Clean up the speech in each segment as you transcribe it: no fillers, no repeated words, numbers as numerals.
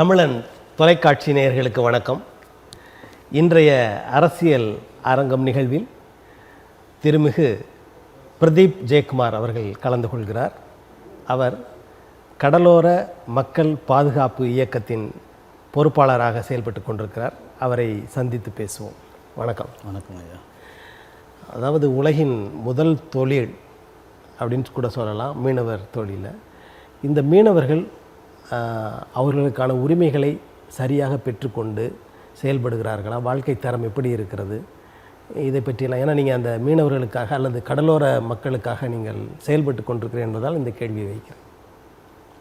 தமிழன் தொலைக்காட்சி நேயர்களுக்கு வணக்கம். இன்றைய அரசியல் அரங்கம் நிகழ்வில் திருமிகு பிரதீப் ஜெயக்குமார் அவர்கள் கலந்து கொள்கிறார். அவர் கடலோர மக்கள் பாதுகாப்பு இயக்கத்தின் பொறுப்பாளராக செயல்பட்டு கொண்டிருக்கிறார். அவரை சந்தித்து பேசுவோம். வணக்கம். வணக்கம் ஐயா. அதாவது உலகின் முதல் தொழில் அப்படின்னு கூட சொல்லலாம் மீனவர் தொழிலை. இந்த மீனவர்கள் அவர்களுக்கான உரிமைகளை சரியாக பெற்றுக்கொண்டு செயல்படுகிறார்களா? வாழ்க்கை தரம் எப்படி இருக்கிறது? இதை பற்றியெல்லாம், ஏன்னா நீங்கள் அந்த மீனவர்களுக்காக அல்லது கடலோர மக்களுக்காக நீங்கள் செயல்பட்டு கொண்டிருக்கிறேன் என்பதால் இந்த கேள்வியை வைக்கிறேன்.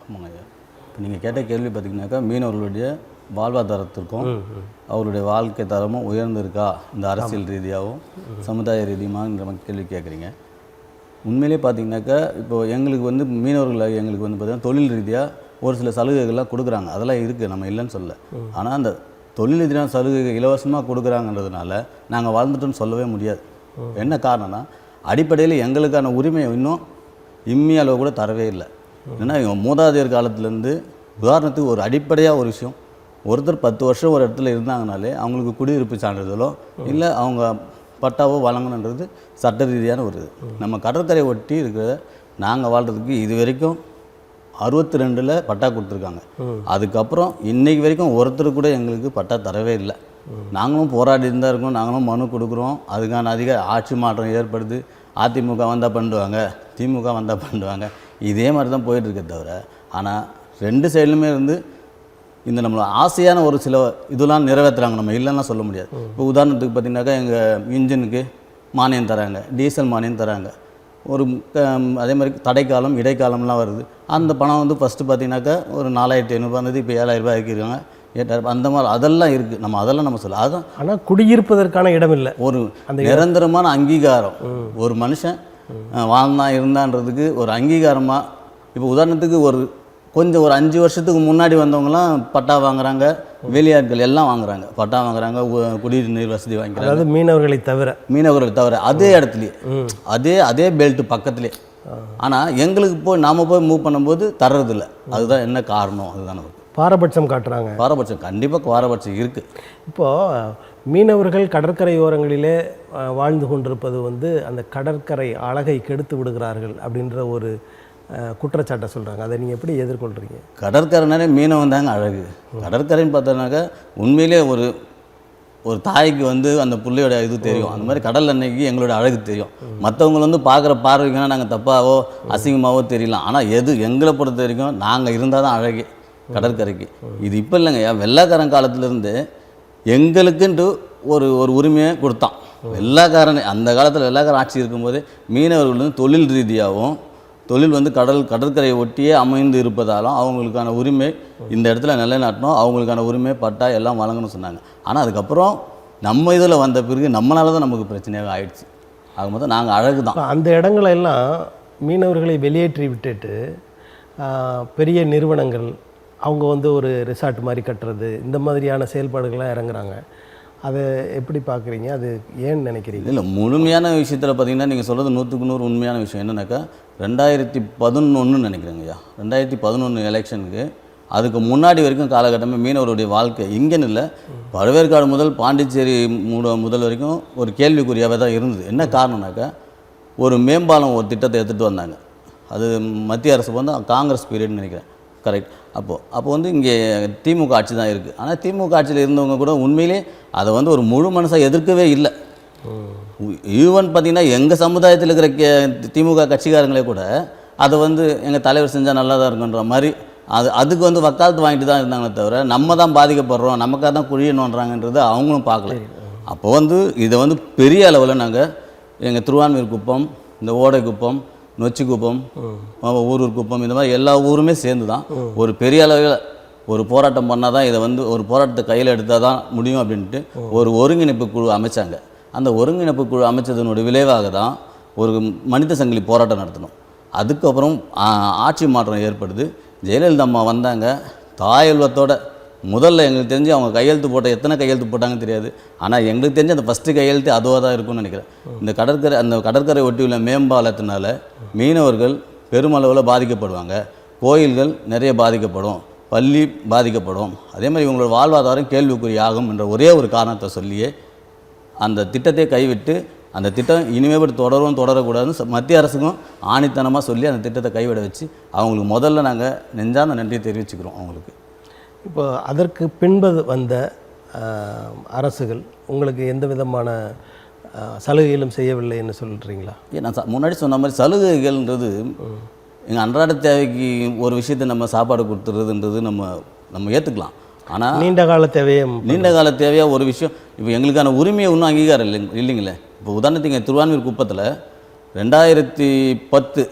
ஆமாங்க ஐயா. இப்போ நீங்கள் கேட்ட கேள்வி பார்த்திங்கனாக்கா, மீனவர்களுடைய வாழ்வாதாரத்திற்கும் அவருடைய வாழ்க்கை தரமும் உயர்ந்திருக்கா இந்த அரசியல் ரீதியாகவும் சமுதாய ரீதியுமாங்கிற கேள்வி கேட்குறீங்க. உண்மையிலே பார்த்திங்கனாக்கா, இப்போது எங்களுக்கு வந்து மீனவர்கள் எங்களுக்கு வந்து பார்த்திங்கன்னா தொழில் ரீதியாக ஒரு சில சலுகைகள்லாம் கொடுக்குறாங்க. அதெல்லாம் இருக்குது, நம்ம இல்லைன்னு சொல்ல. ஆனால் அந்த தொழில் ரீதியான சலுகை இலவசமாக கொடுக்குறாங்கன்றதுனால நாங்கள் வாழ்ந்துட்டோன்னு சொல்லவே முடியாது. என்ன காரணம்னா, அடிப்படையில் எங்களுக்கான உரிமை இன்னும் இம்மி அளவு கூட தரவே இல்லை. ஏன்னா மூதாதையர் காலத்துலேருந்து உதாரணத்துக்கு ஒரு அடிப்படையாக ஒரு விஷயம், ஒருத்தர் 10 வருஷம் ஒரு இடத்துல இருந்தாங்கனாலே அவங்களுக்கு குடியிருப்பு சான்றிதழோ இல்லை அவங்க பட்டாவோ வழங்கணுன்றது சட்ட ரீதியான ஒரு இது. நம்ம கடற்கரை ஒட்டி இருக்கிற நாங்கள் வாழ்கிறதுக்கு இது வரைக்கும் 62 பட்டா கொடுத்துருக்காங்க. அதுக்கப்புறம் இன்றைக்கு வரைக்கும் ஒருத்தர் கூட எங்களுக்கு பட்டா தரவே இல்லை. நாங்களும் போராடி தான் இருக்கோம், நாங்களும் மனு கொடுக்குறோம். அதுக்கான அதிக ஆட்சி மாற்றம் ஏற்படுது. அதிமுக வந்தால் பண்ணுவாங்க, திமுக வந்தால் பண்ணுவாங்க, இதே மாதிரி தான் போயிட்டுருக்கே தவிர, ஆனால் 2 சைட்லையுமே இருந்து இந்த நம்மளோட ஆசையான ஒரு சில இதெல்லாம் நிறைவேற்றுறாங்க. நம்ம இல்லைன்னா சொல்ல முடியாது. இப்போ உதாரணத்துக்கு பார்த்திங்கனாக்கா, எங்கள் இன்ஜினுக்கு மானியம் தராங்க, டீசல் மானியம் தராங்க. ஒரு அதே மாதிரி தடைக்காலம் இடைக்காலம்லாம் வருது. அந்த பணம் வந்து ஃபஸ்ட்டு பார்த்திங்கனாக்கா ஒரு 4500 இருந்தது, இப்போ 7000 ஆக்கியிருக்காங்க, 8000 அந்த மாதிரி அதெல்லாம் இருக்குது. அதெல்லாம் நம்ம சொல்ல. அதுதான், ஆனால் குடியிருப்பதற்கான இடம் இல்லை. ஒரு அந்த நிரந்தரமான அங்கீகாரம் ஒரு மனுஷன் வாழ்ந்தான் இருந்தான்றதுக்கு ஒரு அங்கீகாரமாக. இப்போ உதாரணத்துக்கு கொஞ்சம் ஒரு 5 வருஷத்துக்கு முன்னாடி வந்தவங்களாம் பட்டா வாங்குறாங்க, வெளியாட்கள் எல்லாம் வாங்குறாங்க, பட்டா வாங்குறாங்க, குடிநீர் வசதி வாங்கிக்கிறாங்க. அதாவது மீனவர்களை தவிர அதே இடத்துலையே அதே பெல்ட் பக்கத்துலேயே. ஆனால் எங்களுக்கு நாம் போய் மூவ் பண்ணும்போது தர்றதில்லை. அதுதான் என்ன காரணம்? அதுதானே பாரபட்சம் காட்டுறாங்க. பாரபட்சம் கண்டிப்பாக பாரபட்சம் இருக்குது. இப்போது மீனவர்கள் கடற்கரை ஓரங்களிலே வாழ்ந்து கொண்டிருப்பது வந்து அந்த கடற்கரை அழகை கெடுத்து விடுகிறார்கள் அப்படின்ற ஒரு குற்றச்சாட்டை சொல்கிறாங்க. அதை நீங்கள் எப்படி எதிர்கொள்கிறீங்க? கடற்கரைனாலே மீனவன் தாங்க அழகு. கடற்கரைன்னு பார்த்தோன்னாக்கா உண்மையிலே ஒரு தாய்க்கு வந்து அந்த பிள்ளையோட இது தெரியும். அந்த மாதிரி கடல் அன்னைக்கு எங்களோட அழகு தெரியும். மற்றவங்க வந்து பார்க்குற பார்வைக்குன்னா நாங்கள் தப்பாவோ அசிங்கமாகவோ தெரியலாம். ஆனால் எங்களை பொறுத்த வரைக்கும் நாங்கள் இருந்தால் தான் அழகு கடற்கரைக்கு. இது இப்போ இல்லைங்க, வெள்ளைக்காரன் காலத்துலேருந்து எங்களுக்குன்ட்டு ஒரு உரிமையை கொடுத்தான் வெள்ளைக்காரன். அந்த காலத்தில் வெள்ளைக்காரன் ஆட்சி இருக்கும்போது மீனவர்கள் வந்து தொழில் ரீதியாகவும் தொழில் வந்து கடற்கரையை ஒட்டியே அமைந்து இருப்பதாலும் அவங்களுக்கான உரிமை இந்த இடத்துல நிலைநாட்டணும், அவங்களுக்கான உரிமை பட்டா எல்லாம் வழங்கணும்னு சொன்னாங்க. ஆனால் அதுக்கப்புறம் நம்ம இதில் வந்த பிறகு நம்மளால தான் நமக்கு பிரச்சனையாக ஆயிடுச்சு. ஆக மொத்தம் நாங்கள் அழகு தான். அந்த இடங்களெல்லாம் மீனவர்களை வெளியேற்றி விட்டுட்டு பெரிய நிறுவனங்கள் அவங்க வந்து ஒரு ரிசார்ட் மாதிரி கட்டுறது, இந்த மாதிரியான செயல்பாடுகள்லாம் இறங்குறாங்க. அதை எப்படி பார்க்குறீங்க? அது ஏன்னு நினைக்கிறீங்க? இல்லை, முழுமையான விஷயத்தில் பார்த்தீங்கன்னா நீங்கள் சொல்கிறது 100க்கு 100 உண்மையான விஷயம். என்னன்னாக்கா 2011 நினைக்கிறேங்க ஐயா, 2011 எலெக்ஷனுக்கு அதுக்கு முன்னாடி வரைக்கும் காலகட்டமே மீனவருடைய வாழ்க்கை இங்கேன்னு இல்லை, பழவேற்காடு முதல் பாண்டிச்சேரி முதல் வரைக்கும் ஒரு கேள்விக்குறியாகவே தான் இருந்தது. என்ன காரணம்னாக்கா, ஒரு மேம்பாலம் ஒரு திட்டத்தை எடுத்துகிட்டு வந்தாங்க. அது மத்திய அரசு வந்து காங்கிரஸ் பீரியட்னு நினைக்கிறேன், கரெக்ட். அப்போ வந்து இங்கே திமுக ஆட்சி தான் இருக்குது. ஆனால் திமுக ஆட்சியில் இருந்தவங்க கூட உண்மையிலே அதை வந்து ஒரு முழு மனசாக எதிர்க்கவே இல்லை. ஈவன் பார்த்திங்கன்னா எங்கள் சமுதாயத்தில் இருக்கிற திமுக கட்சிக்காரங்களே கூட அதை வந்து எங்கள் தலைவர் செஞ்சால் நல்லா தான் இருக்குன்ற மாதிரி அதுக்கு வந்து வக்காலத்து வாங்கிட்டு தான் இருந்தாங்களே தவிர நம்ம தான் பாதிக்கப்படுறோம், நமக்காக தான் குழியணுன்றாங்கன்றது அவங்களும் பார்க்கல. அப்போ வந்து இதை வந்து பெரிய அளவில் நாங்கள் எங்கள் திருவான்மையூர் குப்பம், இந்த ஓடை குப்பம், நொச்சி குப்பம், ஊரூர் குப்பம், இந்த மாதிரி எல்லா ஊருமே சேர்ந்து தான் ஒரு பெரிய அளவில் ஒரு போராட்டம் பண்ணால் தான் இதை வந்து ஒரு போராட்டத்தை கையில் எடுத்தால் தான் முடியும் அப்படின்ட்டு ஒரு ஒருங்கிணைப்பு குழு அமைச்சாங்க. அந்த ஒருங்கிணைப்பு குழு அமைச்சதனுடைய விளைவாக தான் ஒரு மனித சங்கிலி போராட்டம் நடத்தணும். அதுக்கப்புறம் ஆட்சி மாற்றம் ஏற்படுது. ஜெயலலிதா அம்மா வந்தாங்க தாயல்வத்தோட. முதல்ல எங்களுக்கு தெரிஞ்சு அவங்க கையெழுத்து போட்ட எத்தனை கையெழுத்து போட்டாங்கன்னு தெரியாது. ஆனால் எங்களுக்கு தெரிஞ்சு அந்த ஃபஸ்ட்டு கையெழுத்து அதுவாக தான் இருக்கும்னு நினைக்கிறேன். இந்த கடற்கரை ஒட்டி உள்ள மேம்பாலத்தினால மீனவர்கள் பெருமளவில் பாதிக்கப்படுவாங்க, கோயில்கள் நிறைய பாதிக்கப்படும், பள்ளி பாதிக்கப்படும், அதே மாதிரி இவங்களோட வாழ்வாதாரம் கேள்விக்குறியாகும் என்ற ஒரே ஒரு காரணத்தை சொல்லியே அந்த திட்டத்தை கைவிட்டு அந்த திட்டம் இனிமேல் தொடரக்கூடாதுன்னு மத்திய அரசுக்கும் ஆணித்தனமாக சொல்லி அந்த திட்டத்தை கைவிட வச்சு அவங்களுக்கு முதல்ல நாங்கள் நெஞ்சார்ந்த நன்றியை தெரிவிச்சுக்கிறோம் அவங்களுக்கு. இப்போ அதற்கு பின்பு வந்த அரசுகள் உங்களுக்கு எந்த விதமான சலுகைகளும் செய்யவில்லைன்னு சொல்கிறீங்களா? நான் முன்னாடி சொன்ன மாதிரி சலுகைகள்ன்றது எங்கள் அன்றாட தேவைக்கு ஒரு விஷயத்தை நம்ம சாப்பாடு கொடுத்துறதுன்றது நம்ம ஏற்றுக்கலாம். ஆனால் நீண்ட கால தேவையாக ஒரு விஷயம் இப்போ எங்களுக்கான உரிமையை இன்னும் அங்கீகாரம் இல்லைங்களே. இப்போ உதாரணத்துக்கு திருவான்மியூர் குப்பத்தில் 2010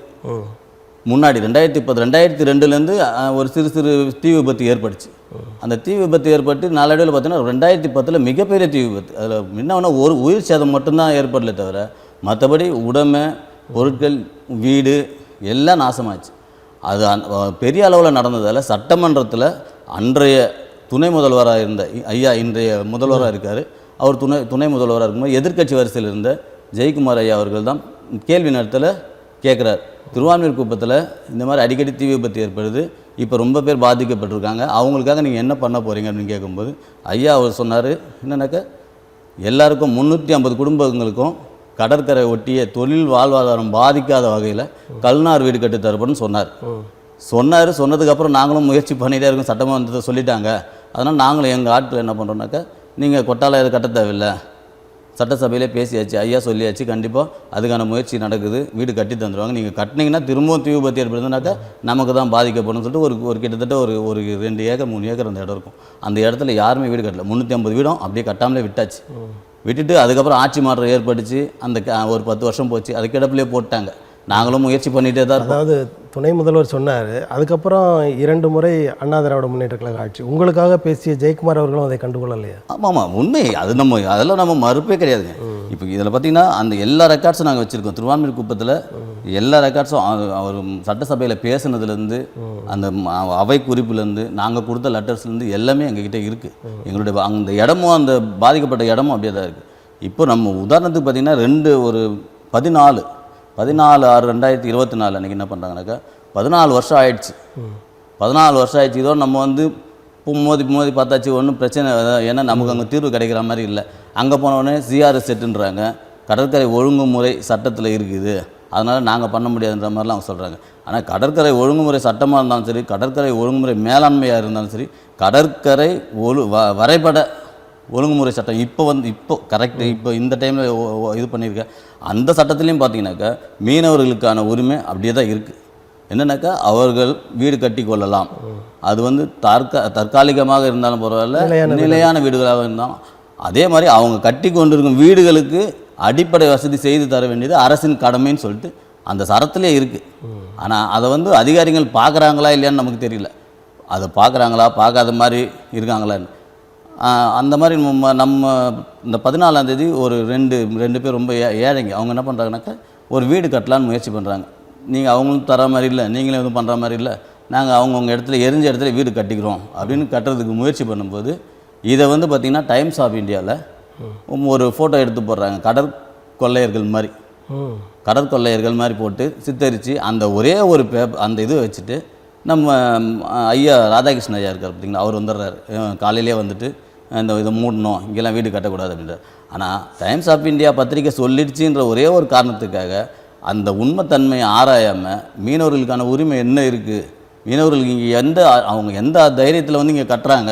முன்னாடி 2002லேருந்து ஒரு சிறு தீ விபத்து ஏற்பட்டுச்சு. அந்த தீ விபத்து ஏற்பட்டு நாளடைவில் பார்த்தீங்கன்னா 2010 மிகப்பெரிய தீ விபத்து. அதில் முன்ன ஒரு உயிர் சேதம் மட்டும்தான் ஏற்படல தவிர மற்றபடி உடைமை, பொருட்கள், வீடு எல்லாம் நாசமாச்சு. அது பெரிய அளவில் நடந்ததால் சட்டமன்றத்தில் அன்றைய துணை முதல்வராக இருந்த ஐயா இன்றைய முதல்வராக இருக்கார். அவர் துணை முதல்வராக இருக்கும்போது எதிர்க்கட்சி வரிசையில் இருந்த ஜெயக்குமார் ஐயா அவர்கள் தான் கேள்வி நேரத்தில் கேட்குறார், திருவான்மியூர் குப்பத்தில் இந்த மாதிரி அடிக்கடி தீ விபத்து ஏற்படுது, இப்போ ரொம்ப பேர் பாதிக்கப்பட்டிருக்காங்க, அவங்களுக்காக நீங்கள் என்ன பண்ண போகிறீங்க அப்படின்னு கேட்கும்போது ஐயா அவர் சொன்னார், என்னன்னாக்கா எல்லாருக்கும் 350 குடும்பங்களுக்கும் கடற்கரை ஒட்டிய தொழில் வாழ்வாதாரம் பாதிக்காத வகையில் கல்நார் வீடு கட்டி தரப்படுன்னு சொன்னதுக்கப்புறம் நாங்களும் முயற்சி பண்ணிகிட்டே இருக்கோம். சட்டமன்றத்தை சொல்லிட்டாங்க, அதனால் நாங்களும் எங்கள் ஆட்கள் என்ன பண்ணுறோன்னாக்கா நீங்கள் கொட்டால இது கட்ட தேவையில்லை, சட்டசபையிலே பேசியாச்சு, ஐயா சொல்லியாச்சு, கண்டிப்பாக அதுக்கான முயற்சி நடக்குது, வீடு கட்டி தந்துடுவாங்க, நீங்கள் கட்டினீங்கன்னா திரும்பவும் தீ விபத்து ஏற்படுதுனாக்கா நமக்கு தான் பாதிக்கப்படும் சொல்லிட்டு ஒரு கிட்டத்தட்ட ஒரு 2 ஏக்கர் 3 ஏக்கர் அந்த இடம் இருக்கும். அந்த இடத்துல யாருமே வீடு கட்டல. 350 வீடும் அப்படியே கட்டாமலே விட்டாச்சு. விட்டுட்டு அதுக்கப்புறம் ஆட்சி மாற்றம் ஏற்பட்டுச்சு. அந்த ஒரு 10 வருஷம் போச்சு, அது கிடப்பிலே போட்டாங்க. நாங்களும் முயற்சி பண்ணிகிட்டே தான் இருக்கோம். அதாவது துணை முதல்வர் சொன்னார், அதுக்கப்புறம் 2 முறை அண்ணா திராவிட முன்னேற்ற கழக ஆட்சி. உங்களுக்காக பேசிய ஜெயக்குமார் அவர்களும் அதை கண்டுகொள்ளலையா? ஆமாம், உண்மை அது. அதெல்லாம் நம்ம மறுப்பே கிடையாதுங்க. இப்போ இதில் பார்த்திங்கன்னா அந்த எல்லா ரெக்கார்ட்ஸும் நாங்கள் வச்சுருக்கோம். திருவான்மியூர் குப்பத்தில் எல்லா ரெக்கார்ட்ஸும் அவர் சட்டசபையில் பேசுனதுலேருந்து அந்த அவை குறிப்புலேருந்து நாங்கள் கொடுத்த லெட்டர்ஸ்லேருந்து எல்லாமே எங்ககிட்ட இருக்குது. எங்களுடைய அந்த இடமும் அந்த பாதிக்கப்பட்ட இடமும் அப்படியே தான் இருக்குது. இப்போ நம்ம உதாரணத்துக்கு பார்த்திங்கன்னா ஒரு 14/6/2024 அன்றைக்கி என்ன பண்ணுறாங்கனாக்கா 14 வருஷம் ஆயிடுச்சு. 14 வருஷம் ஆயிடுச்சு. இதோடு நம்ம மோதி பார்த்தாச்சு, ஒன்றும் பிரச்சனை. ஏன்னா நமக்கு அங்கே தீர்வு கிடைக்கிற மாதிரி இல்லை. அங்கே போனவுடனே சிஆர்எஸ் செட்டுன்றாங்க, கடற்கரை ஒழுங்குமுறை சட்டத்தில் இருக்குது, அதனால் நாங்கள் பண்ண முடியாதுன்ற மாதிரிலாம் அவங்க சொல்கிறாங்க. ஆனால் கடற்கரை ஒழுங்குமுறை சட்டமாக இருந்தாலும் சரி, கடற்கரை ஒழுங்குமுறை மேலாண்மையாக இருந்தாலும் சரி, கடற்கரை வரைபட ஒழுங்குமுறை சட்டம் இப்போ கரெக்டு இப்போ இந்த டைமில் இது பண்ணியிருக்கேன். அந்த சட்டத்துலேயும் பார்த்தீங்கன்னாக்கா மீனவர்களுக்கான உரிமை அப்படியே தான் இருக்குது. என்னன்னாக்கா அவர்கள் வீடு கட்டி கொள்ளலாம். அது தற்காலிகமாக இருந்தாலும் பரவாயில்ல, நிலையான வீடுகளாக இருந்தாலும். அதே மாதிரி அவங்க கட்டி கொண்டிருக்கும் வீடுகளுக்கு அடிப்படை வசதி செய்து தர வேண்டியது அரசின் கடமைன்னு சொல்லிட்டு அந்த சரத்திலே இருக்குது. ஆனால் அதை அதிகாரிகள் பார்க்குறாங்களா இல்லையான்னு நமக்கு தெரியல. அதை பார்க்குறாங்களா, பார்க்காத மாதிரி இருக்காங்களான்னு. அந்த மாதிரி நம்ம இந்த 14ஆம் தேதி ஒரு ரெண்டு பேர் ரொம்ப ஏழைங்க. அவங்க என்ன பண்ணுறாங்கனாக்கா ஒரு வீடு கட்டலான்னு முயற்சி பண்ணுறாங்க. நீங்கள் அவங்களும் தர மாதிரி இல்லை, நீங்களும் எதுவும் பண்ணுற மாதிரி இல்லை, நாங்கள் அவங்கவுங்க இடத்துல எரிஞ்ச இடத்துல வீடு கட்டிக்கிறோம் அப்படின்னு கட்டுறதுக்கு முயற்சி பண்ணும்போது இதை பார்த்திங்கன்னா டைம்ஸ் ஆஃப் இந்தியாவில் ஒரு ஃபோட்டோ எடுத்து போடுறாங்க. கடற்கொள்ளையர்கள் மாதிரி போட்டு சித்தரித்து அந்த ஒரே ஒரு அந்த இது வச்சுட்டு நம்ம ஐயா ராதாகிருஷ்ணன் ஐயா இருக்கார் பார்த்திங்கன்னா, அவர் வந்துடுறாரு. காலையிலே வந்துட்டு இதை மூடணும், இங்கெல்லாம் வீடு கட்டக்கூடாது அப்படின்றார். ஆனால் டைம்ஸ் ஆஃப் இந்தியா பத்திரிக்கை சொல்லிடுச்சுன்ற ஒரே ஒரு காரணத்துக்காக அந்த உண்மைத்தன்மையை ஆராயாமல் மீனவர்களுக்கான உரிமை என்ன இருக்குது, மீனவர்களுக்கு இங்கே அவங்க எந்த தைரியத்தில் இங்கே கட்டுறாங்க,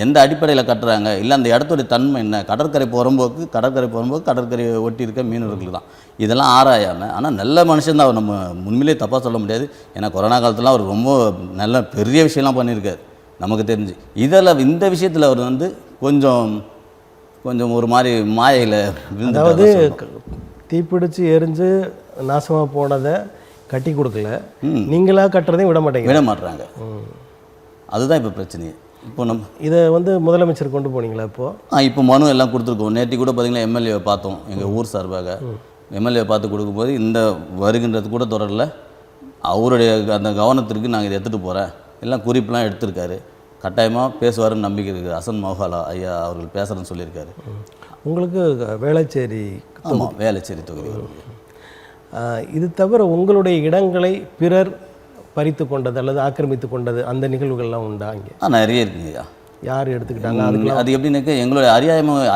எந்த அடிப்படையில் கட்டுறாங்க, இல்லை அந்த இடத்துடைய தன்மை என்ன, கடற்கரை புறம்போக்கு கடற்கரை ஒட்டி இருக்க மீனவர்களுக்கு தான் இதெல்லாம் ஆராயாமல். ஆனால் நல்ல மனுஷன்தான், நம்ம உண்மையிலே தப்பாக சொல்ல முடியாது. ஏன்னா கொரோனா காலத்துலாம் அவர் ரொம்ப நல்ல பெரிய விஷயம்லாம் பண்ணியிருக்காரு நமக்கு தெரிஞ்சு. இந்த விஷயத்தில் அவர் கொஞ்சம் ஒரு மாதிரி மாயையில் அதாவது தீப்பிடிச்சு எரிஞ்சு நாசமாக போனதை கட்டி கொடுக்கல, நீங்களாக கட்டுறதையும் விட மாட்டாங்க. அதுதான் இப்போ பிரச்சனையே. இப்போ இதை முதலமைச்சர் கொண்டு போனீங்களா? இப்போ மனு எல்லாம் கொடுத்துருக்கோம். நேற்று கூட பார்த்திங்கன்னா எம்எல்ஏவை பார்த்தோம், எங்கள் ஊர் சார்பாக எம்எல்ஏவை பார்த்து கொடுக்கும்போது இந்த வருகின்றது கூட தொடரல. அவருடைய அந்த கவனத்திற்கு நாங்கள் இதை எடுத்துகிட்டு போகிறேன், எல்லாம் குறிப்பெலாம் எடுத்திருக்காரு. கட்டாயமாக பேசுவாருன்னு நம்பிக்கை இருக்குது. அசன் மோகாலா ஐயா அவர்கள் பேசுகிறேன்னு சொல்லியிருக்காரு. உங்களுக்கு வேளச்சேரி? ஆமாம், வேளச்சேரி தொகுதி. இது தவிர உங்களுடைய இடங்களை பிறர் பறித்து கொண்டது அல்லது ஆக்கிரமித்து கொண்டது அந்த நிகழ்வுகள்லாம் உண்டா இங்கே? நிறைய இருக்குங்க ஐயா. யார் எடுத்துக்கிட்டாங்க? அது எப்படின்னாக்க எங்களுடைய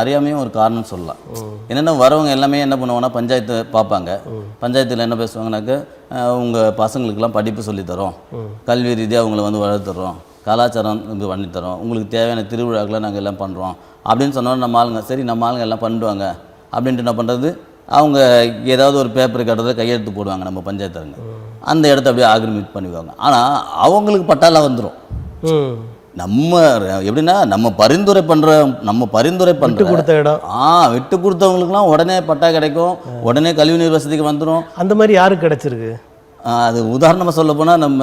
அறியாமையும் ஒரு காரணம் சொல்லலாம். என்னென்ன வரவங்க எல்லாமே என்ன பண்ணுவாங்கன்னா பஞ்சாயத்து பார்ப்பாங்க. பஞ்சாயத்தில் என்ன பேசுவாங்கன்னாக்க உங்கள் பசங்களுக்கெல்லாம் படிப்பு சொல்லித்தரோம், கல்வி ரீதியாக அவங்கள வந்து வளர்த்துறோம், கலாச்சாரம் இது பண்ணித்தரோம், உங்களுக்கு தேவையான திருவிழாக்களை நாங்கள் எல்லாம் பண்ணுறோம் அப்படின்னு சொன்னோம். நம்ம ஆளுங்க சரி நம்ம ஆளுங்க எல்லாம் பண்ணுவாங்க அப்படின்ட்டு என்ன பண்ணுறது, அவங்க ஏதாவது ஒரு பேப்பர் கட்டுறதை கையெழுத்து போடுவாங்க நம்ம பஞ்சாயத்துங்க. அந்த இடத்த அப்படியே ஆக்கிரமிப்பு பண்ணிக்குவாங்க. ஆனால் அவங்களுக்கு பட்டாலாம் வந்துடும். நம்ம எப்படின்னா நம்ம பரிந்துரை கொடுத்த இடம் விட்டு கொடுத்தவங்களுக்குலாம் உடனே பட்டா கிடைக்கும், உடனே கல்வி வசதிக்கு வந்துடும். அந்த மாதிரி யாருக்கு கிடைச்சிருக்கு? அது உதாரணமாக சொல்ல போனால் நம்ம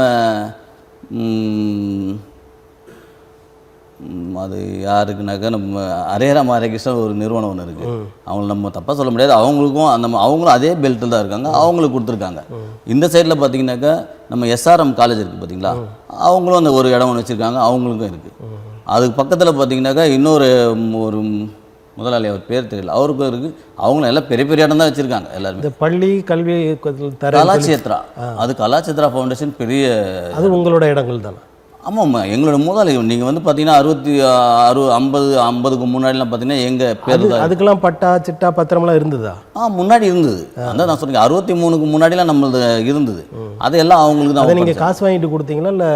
அது யாருக்குனாக்கா நம்ம ஹரேராம் ஹரேகிருஷ்ணன் ஒரு நிறுவனம் ஒன்று இருக்குது. அவங்கள நம்ம தப்பாக சொல்ல முடியாது. அவங்களும் அதே பெல்ட்டில் தான் இருக்காங்க, அவங்களுக்கு கொடுத்துருக்காங்க. இந்த சைடில் பார்த்தீங்கன்னாக்கா நம்ம எஸ்ஆர்எம் காலேஜ் இருக்குது பார்த்தீங்களா, அவங்களும் அந்த ஒரு இடம் ஒன்று வச்சுருக்காங்க, அவங்களுக்கும் இருக்குது. அதுக்கு பக்கத்தில் பார்த்தீங்கன்னாக்கா இன்னொரு ஒரு முதலாளி, அவர் பேர் தெரியல, அவருக்கும் இருக்குது. அவங்களும் எல்லாம் பெரிய பெரிய இடம் தான் வச்சுருக்காங்க எல்லாருமே. இந்த பள்ளி கல்வி கலாச்சேத்ரா, அது கலாச்சேத்ரா ஃபவுண்டேஷன் பெரிய, அது உங்களோட இடங்கள் தானே? ஆமாம்மா, எங்களோட முதலாளி. நீங்கள் வந்து பார்த்தீங்கன்னா 50க்கு முன்னாடிலாம் பார்த்தீங்கன்னா எங்கள் பேர் தான். அதுக்கெல்லாம் பட்டா சிட்டா பத்திரம்லாம் இருந்ததா? முன்னாடி இருந்தது. அதான் நான் சொல்கிறேன், 63க்கு முன்னாடிலாம் நம்மளது இருந்தது. அதையெல்லாம் அவங்களுக்கு தான். நீங்கள் காசு வாங்கிட்டு கொடுத்தீங்களா இல்லை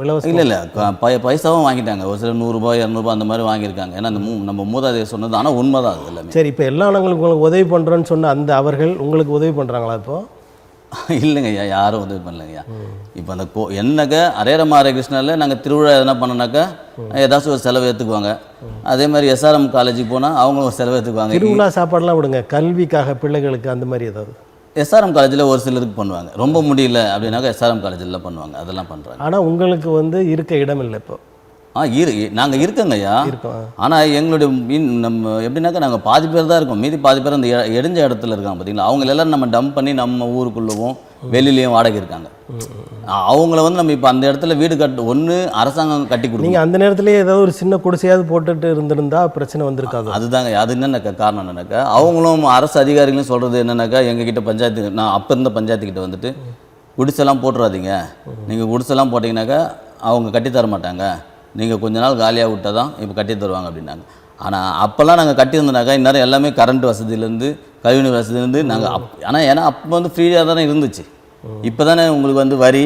இலவசம்? இல்லை பைசாவும் வாங்கிட்டாங்க. ஒரு சில 100 ரூபாய் 200 ரூபாய் அந்த மாதிரி வாங்கியிருக்காங்க. ஏன்னா அந்த நம்ம மூதாதையர் சொன்னது. ஆனால் உண்மை தான் அது எல்லாமே. சரி, இப்போ எல்லா நாங்களுக்கு உங்களுக்கு உதவி பண்ணுறோன்னு சொன்ன அந்த அவர்கள் உங்களுக்கு உதவி பண்ணுறாங்களா இப்போ? இல்லைங்க ஐயா, யாரும் உதவி பண்ணலைங்கய்யா. இப்போ அந்த என்னக்க ஹரேராம் ஹரேகிருஷ்ணனில் நாங்கள் திருவிழா எதனா பண்ணோன்னாக்கா ஏதாச்சும் ஒரு செலவு ஏற்றுக்குவாங்க. அதே மாதிரி எஸ்ஆர்எம் காலேஜுக்கு போனால் அவங்களும் ஒரு செலவு ஏற்றுக்குவாங்க. திருவிழா சாப்பாடுலாம் விடுங்க, கல்விக்காக பிள்ளைகளுக்கு அந்த மாதிரி ஏதாவது எஸ்ஆர்எம் காலேஜில் ஒரு சிலருக்கு பண்ணுவாங்க. ரொம்ப முடியல அப்படின்னாக்கா எஸ்ஆர்எம் காலேஜில் பண்ணுவாங்க, அதெல்லாம் பண்ணுறாங்க. ஆனால் உங்களுக்கு வந்து இருக்க இடம் இல்லை இப்போ? நாங்கள் இருக்கோங்க ஐயா. ஆனால் எங்களுடைய நம்ம எப்படின்னாக்கா நாங்கள் பாதி பேர் தான் இருக்கோம். மீதி பாதி பேர் அந்த இடிஞ்ச இடத்துல இருக்காங்க பார்த்தீங்களா, அவங்கள எல்லாரும் நம்ம டம்ப் பண்ணி நம்ம ஊருக்குள்ளவும் வெளியிலையும் வாடகை இருக்காங்க. அவங்கள வந்து நம்ம இப்போ அந்த இடத்துல வீடு ஒன்று அரசாங்கம் கட்டி கொடுக்கும். நீங்கள் அந்த நேரத்துலேயே ஏதாவது ஒரு சின்ன குடிசையாவது போட்டுட்டு இருந்திருந்தா பிரச்சனை வந்திருக்காது. அதுதாங்க. அது என்னென்ன காரணம் என்னன்னாக்கா, அவங்களும் அரசு அதிகாரிகளும் சொல்கிறது என்னன்னாக்கா, எங்ககிட்ட பஞ்சாயத்து, நான் அப்போ இருந்த பஞ்சாயத்துக்கிட்ட வந்துட்டு குடிசெல்லாம் போட்டுறாதீங்க, நீங்கள் குடிசெல்லாம் போட்டிங்கனாக்கா அவங்க கட்டித்தர மாட்டாங்க, நீங்கள் கொஞ்ச நாள் காலியாக விட்டால் தான் இப்போ கட்டி தருவாங்க அப்படின்னாங்க. ஆனால் அப்போல்லாம் நாங்கள் கட்டியிருந்தோனாக்கா இந்நேரம் எல்லாமே கரண்ட் வசதியிலேருந்து கழிவுநீர் வசதியிலேருந்து நாங்கள் ஆனால் ஏன்னா அப்போ வந்து ஃப்ரீயாக தானே இருந்துச்சு. இப்போ தானே உங்களுக்கு வந்து வரி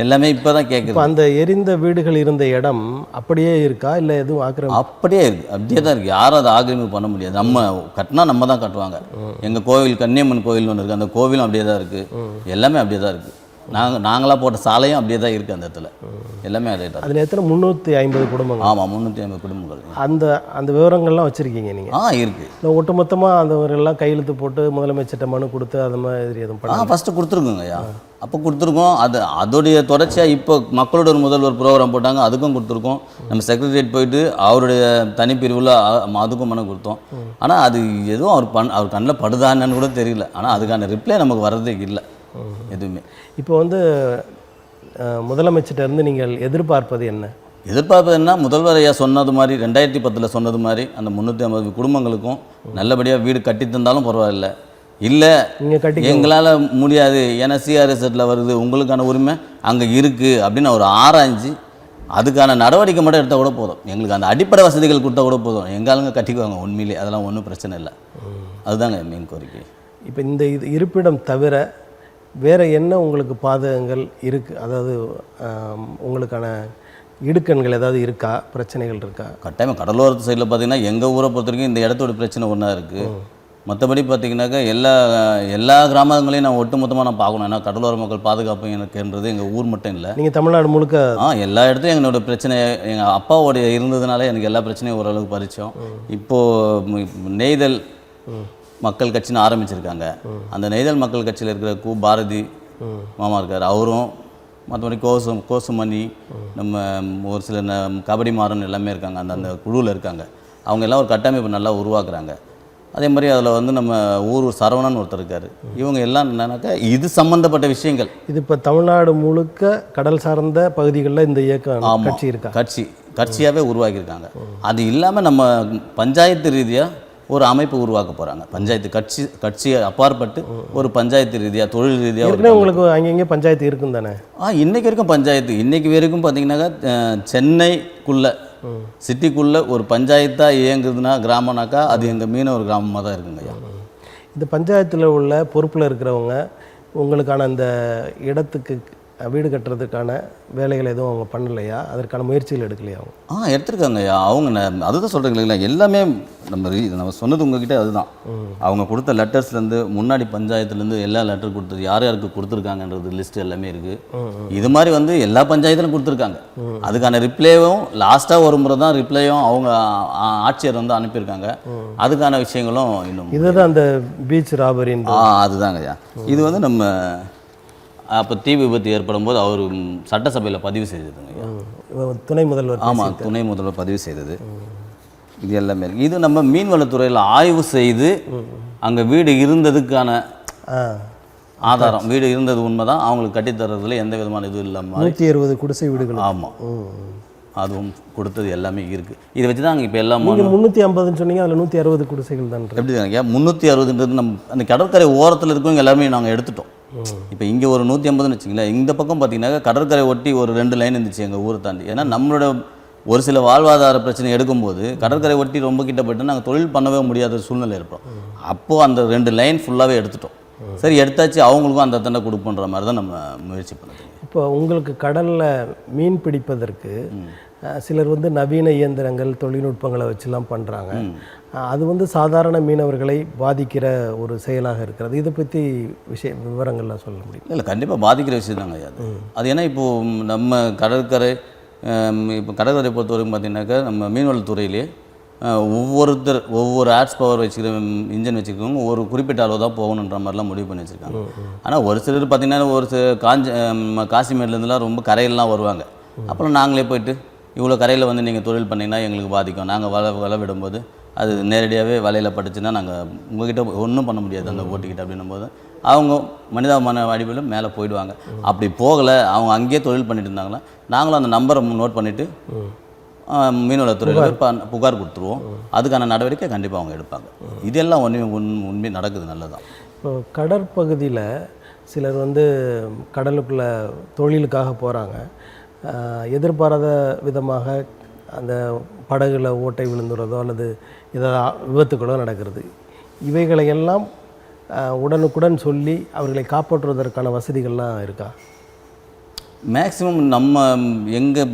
எல்லாமே இப்போ தான் கேட்குது. அந்த எரிந்த வீடுகள் இருந்த இடம் அப்படியே இருக்கா இல்லை எதுவும் ஆக்கிரமிப்பு? அப்படியே இருக்குது, அப்படியே தான் இருக்குது. யாரும் அதை ஆக்கிரமிப்பு பண்ண முடியாது. நம்ம கட்டினா நம்ம தான் கட்டுவாங்க. எங்கள் கோவில் கன்னியம்மன் கோவில்னு ஒன்று இருக்குது, அந்த கோவிலும் அப்படியே தான் இருக்குது, எல்லாமே அப்படியே தான் இருக்குது. நாங்களாக போட்ட சாலையும் அப்படியே தான் இருக்குது அந்த இடத்துல, எல்லாமே அதே தான். அதில் எத்தனை 350 குடும்பங்கள்? ஆமாம், 350 குடும்பங்கள். அந்த விவரங்கள்லாம் வச்சுருக்கீங்க நீங்கள்? இருக்குது. இந்த ஒட்டுமொத்தமாக அந்தவரெல்லாம் கையெழுத்து போட்டு முதலமைச்சர்கிட்ட மனு கொடுத்து அந்த மாதிரி எதுவும் பண்ண? ஃபஸ்ட்டு கொடுத்துருக்கோங்க ஐயா, அப்போ கொடுத்துருக்கோம். அதோடைய தொடர்ச்சியாக இப்போ மக்களோட ஒரு முதல்வர் ப்ரோக்ராம் போட்டாங்க, அதுக்கும் கொடுத்துருக்கோம். நம்ம செக்ரட்டரியேட் போயிட்டு அவருடைய தனிப்பிரிவில் அதுக்கும் மனு கொடுத்தோம். ஆனால் அது எதுவும் அவர் கண்ணில் படுதான்னு கூட தெரியல. ஆனால் அதுக்கான ரிப்ளை நமக்கு வர்றதே இல்லை எதுவுமே. இப்போ வந்து முதலமைச்சர்கிட்ட இருந்து நீங்கள் எதிர்பார்ப்பது என்ன? எதிர்பார்ப்பது என்ன, முதல்வர் ஐயா சொன்னது மாதிரி 2010 சொன்னது மாதிரி அந்த 350 குடும்பங்களுக்கும் நல்லபடியாக வீடு கட்டி தந்தாலும் பரவாயில்ல, இல்லை எங்களால் முடியாது ஏன்னா சிஆர்எஸ்ல வருது, உங்களுக்கான உரிமை அங்கே இருக்குது அப்படின்னு அவர் ஆராய்ஞ்சு அதுக்கான நடவடிக்கை மட்டும் எடுத்தால் கூட போதும். எங்களுக்கு அந்த அடிப்படை வசதிகள் கொடுத்தா கூட போதும், எங்காலுங்க கட்டிக்குவாங்க. உண்மையிலே அதெல்லாம் ஒன்றும் பிரச்சனை இல்லை. அதுதாங்க என் மெயின் கோரிக்கை. இப்போ இந்த இருப்பிடம் தவிர வேறு என்ன உங்களுக்கு பாதகங்கள் இருக்குது? அதாவது உங்களுக்கான இடுக்கண்கள் ஏதாவது இருக்கா, பிரச்சனைகள் இருக்கா? கட்டாயமாக கடலோரத்து சைடில் பார்த்தீங்கன்னா எங்கள் ஊரை பொறுத்த வரைக்கும் இந்த இடத்தோட பிரச்சனை ஒன்றா இருக்குது. மற்றபடி பார்த்தீங்கன்னாக்கா எல்லா கிராமங்களையும் நான் ஒட்டுமொத்தமாக நான் பார்க்கணும். ஏன்னா கடலோர மக்கள் பாதுகாப்பு எனக்குன்றது எங்கள் ஊர் மட்டும் இல்லை, நீங்கள் தமிழ்நாடு முழுக்க எல்லா இடத்துலையும் என்னோடய பிரச்சனை எங்கள் அப்பாவோடைய இருந்ததுனால எனக்கு எல்லா பிரச்சனையும் ஓரளவுக்கு பரிச்சோம். இப்போது நெய்தல் மக்கள் கட்சின்னு ஆரம்பிச்சிருக்காங்க. அந்த நெய்தல் மக்கள் கட்சியில் இருக்கிற பாரதி மாமா இருக்கார், அவரும் மற்றபடி கோசுமணி நம்ம ஒரு சில கபடி மாறன் எல்லாமே இருக்காங்க, அந்த குழுவில் இருக்காங்க. அவங்க எல்லாம் ஒரு கட்டமைப்பு நல்லா உருவாக்குறாங்க. அதே மாதிரி அதில் வந்து நம்ம ஊர் சரவணன் ஒருத்தர் இருக்கார். இவங்க எல்லாம் என்னன்னாக்கா இது சம்மந்தப்பட்ட விஷயங்கள். இது இப்போ தமிழ்நாடு முழுக்க கடல் சார்ந்த பகுதிகளில் இந்த இயக்கம் கட்சி இருக்கா, கட்சியாகவே உருவாக்கியிருக்காங்க. அது இல்லாமல் நம்ம பஞ்சாயத்து ரீதியாக ஒரு அமைப்பு உருவாக்க போகிறாங்க. பஞ்சாயத்து கட்சியை அப்பாற்பட்டு ஒரு பஞ்சாயத்து ரீதியாக தொழில் ரீதியாக உங்களுக்கு அங்கங்கே பஞ்சாயத்து இருக்கும் தானே? இன்றைக்கி வரைக்கும் பஞ்சாயத்து, இன்றைக்கி வரைக்கும் பார்த்தீங்கன்னாக்கா சென்னைக்குள்ளே சிட்டிக்குள்ளே ஒரு பஞ்சாயத்தாக இயங்குதுன்னா கிராமம்னாக்கா அது எங்கள் மீனவர் கிராமமாக தான் இருக்குங்க ஐயா. இந்த பஞ்சாயத்தில் உள்ள பொறுப்பில் இருக்கிறவங்க உங்களுக்கான அந்த இடத்துக்கு வீடு கட்டுறதுக்கான வேலைகள் எதுவும் அவங்க பண்ணலையா? அதற்கான முயற்சிகள் எடுக்கலையா அவங்க? எடுத்துருக்காங்க ஐயா. அவங்க அதுதான் சொல்கிறீங்க இல்லைங்களா, எல்லாமே நம்ம சொன்னது உங்ககிட்ட அதுதான். அவங்க கொடுத்த லெட்டர்ஸ்லேருந்து முன்னாடி பஞ்சாயத்துலேருந்து எல்லா லெட்டர் கொடுத்தது யார் யாருக்கு கொடுத்துருக்காங்கன்றது லிஸ்ட் எல்லாமே இருக்குது. இது மாதிரி வந்து எல்லா பஞ்சாயத்துலையும் கொடுத்துருக்காங்க. அதுக்கான ரிப்ளையும் லாஸ்ட்டாக ஒரு முறை தான் ரிப்ளையும் அவங்க ஆட்சியர் வந்து அனுப்பியிருக்காங்க. அதுக்கான விஷயங்களும் இன்னும் இதுதான் அந்த பீச் ராபரின் அதுதாங்க ஐயா. இது வந்து நம்ம அப்போ தீ விபத்து ஏற்படும் போது அவர் சட்டசபையில் பதிவு செய்ததுங்க. துணை முதல்வர். ஆமாம், துணை முதல்வர் பதிவு செய்தது. இது எல்லாமே இருக்குது. இது நம்ம மீன்வளத்துறையில் ஆய்வு செய்து அங்கே வீடு இருந்ததுக்கான ஆதாரம், வீடு இருந்தது உண்மைதான், அவங்களுக்கு கட்டித்தரதுல எந்த விதமான இது இல்லாமல் 160 குடிசை வீடுகள். ஆமாம், அதுவும் கொடுத்தது எல்லாமே இருக்குது. இதை வச்சு தான் அங்கே இப்போ எல்லாம் 350ன்னு சொன்னீங்க, அதில் 160 குடிசைகள் தான். எப்படி தாங்க 360ன்றது நம்ம அந்த கடற்கரை ஓரத்தில் இருக்கவங்க எல்லாருமே நாங்கள் எடுத்துட்டோம். இப்போ இங்கே ஒரு 150ன்னு வச்சுங்களேன். இந்த பக்கம் பார்த்தீங்கன்னா கடற்கரை ஒட்டி ஒரு 2 லைன் இருந்துச்சு எங்கள் ஊரை தாண்டி. ஏன்னா நம்மளோட ஒரு சில வாழ்வாதார பிரச்சனை எடுக்கும்போது கடற்கரை ஒட்டி ரொம்ப கிட்ட போய்ட்டு நாங்கள் தொழில் பண்ணவே முடியாத சூழ்நிலை இருப்போம். அப்போது அந்த 2 லைன் ஃபுல்லாகவே எடுத்துட்டோம். சரி, எடுத்தாச்சு, அவங்களுக்கும் அந்த தண்டை கொடுப்போன்ற மாதிரி தான் நம்ம முயற்சி பண்ணுறோம். இப்போ உங்களுக்கு கடலில் மீன் பிடிப்பதற்கு சிலர் வந்து நவீன இயந்திரங்கள் தொழில்நுட்பங்களை வச்சுலாம் பண்ணுறாங்க. அது வந்து சாதாரண மீனவர்களை பாதிக்கிற ஒரு செயலாக இருக்கிறது. இதை பற்றி விவரங்கள்லாம் சொல்ல முடியும்? இல்லை, கண்டிப்பாக பாதிக்கிற விஷயம் தாங்க அது. அது ஏன்னா இப்போது நம்ம கடற்கரை பொறுத்த வரைக்கும் பார்த்தீங்கன்னாக்கா நம்ம மீன்வளத்துறையிலே ஒவ்வொரு ஆட்ஸ் பவர் வச்சுக்கிற இன்ஜின் வச்சுக்கிறவங்க ஒரு குறிப்பிட்ட அளவு தான் போகணுன்ற மாதிரிலாம் முடிவு பண்ணி வச்சுருக்காங்க. ஆனால் ஒரு சிலர் பார்த்திங்கன்னா ஒரு காசிமேட்லேருந்துலாம் ரொம்ப கரையிலலாம் வருவாங்க. அப்புறம் நாங்களே போய்ட்டு இவ்வளோ கரையில் வந்து நீங்கள் தொழில் பண்ணிங்கன்னா எங்களுக்கு பாதிக்கும், நாங்கள் வலை விடும்போது அது நேரடியாகவே வலையில் பட்டுச்சுன்னா நாங்கள் உங்கள்கிட்ட ஒன்றும் பண்ண முடியாது அந்த ஓட்டிக்கிட்ட அப்படின்னும் போது அவங்க மனிதாபிமான அடிப்படையில் மேலே போயிடுவாங்க. அப்படி போகலை, அவங்க அங்கேயே தொழில் பண்ணிட்டு இருந்தாங்களா, நாங்களும் அந்த நம்பரை நோட் பண்ணிவிட்டு மீன்வளத்துறையில் புகார் கொடுத்துருவோம். அதுக்கான நடவடிக்கை கண்டிப்பாக அவங்க எடுப்பாங்க. இதெல்லாம் உண்மை நடக்குது, நல்லதான். இப்போ கடற்பகுதியில் சிலர் வந்து கடலுக்குள்ளே தொழிலுக்காக போகிறாங்க. எதிர்பாராத விதமாக அந்த படகுல ஓட்டை விழுந்துறதோ அல்லது ஏதாவது விபத்துக்களோ நடக்கிறது. இவைகளையெல்லாம் உடனுக்குடன் சொல்லி அவர்களை காப்பாற்றுவதற்கான வசதிகள்லாம் இருக்கா? மேக்ஸிமம் நம்ம எங்கள்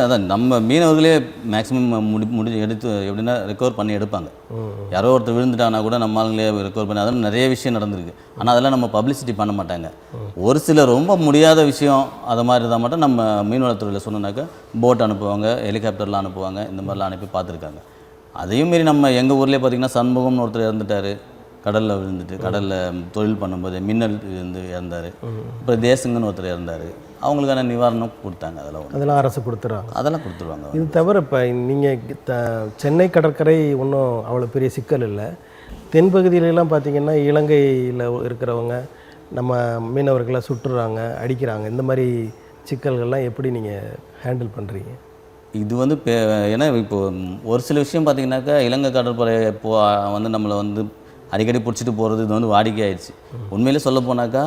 அதான் நம்ம மீனவர்களே மேக்ஸிமம் எடுத்து எப்படின்னா ரெக்கவர் பண்ணி எடுப்பாங்க. யாரோ ஒருத்தர் விழுந்துட்டாங்கன்னா கூட நம்ம ஆளுங்களே ரெக்கவர் பண்ணி, அதெல்லாம் நிறைய விஷயம் நடந்திருக்கு. ஆனால் அதெல்லாம் நம்ம பப்ளிசிட்டி பண்ண மாட்டாங்க. ஒரு சில ரொம்ப முடியாத விஷயம் அதை மாதிரி இருந்தால் மட்டும் நம்ம மீன்வளத்துறையில் சொன்னோன்னாக்கா போட் அனுப்புவாங்க, ஹெலிகாப்டர்லாம் அனுப்புவாங்க, இந்த மாதிரிலாம் அனுப்பி பார்த்துருக்காங்க. அதையும் மீறி நம்ம எங்கள் ஊர்லேயே பார்த்திங்கன்னா சண்முகம்னு ஒருத்தர் இறந்துட்டார், கடலில் விழுந்துட்டு கடலில் தொழில் பண்ணும்போது மின்னல் இருந்து இறந்தார். அப்புறம் தேசங்கன்னு ஒருத்தர் இறந்தார். அவங்களுக்கான நிவாரணம் கொடுத்தாங்க. அதெல்லாம் அரசு கொடுத்துருவாங்க. அதெல்லாம் கொடுத்துருவாங்க. இது தவிர இப்போ நீங்கள் சென்னை கடற்கரை ஒன்றும் அவ்வளோ பெரிய சிக்கல் இல்லை. தென்பகுதியிலலாம் பார்த்திங்கன்னா இலங்கையில் இருக்கிறவங்க நம்ம மீனவர்களை சுட்டுறாங்க, அடிக்கிறாங்க. இந்த மாதிரி சிக்கல்கள்லாம் எப்படி நீங்கள் ஹேண்டில் பண்ணுறீங்க? இது வந்து ஏன்னா இப்போது ஒரு சில விஷயம் பார்த்திங்கனாக்கா இலங்கை கடற்படை வந்து நம்மளை வந்து அடிக்கடி பிடிச்சிட்டு போகிறது இது வந்து வாடிக்கை ஆயிடுச்சு. உண்மையிலே சொல்ல போனாக்கா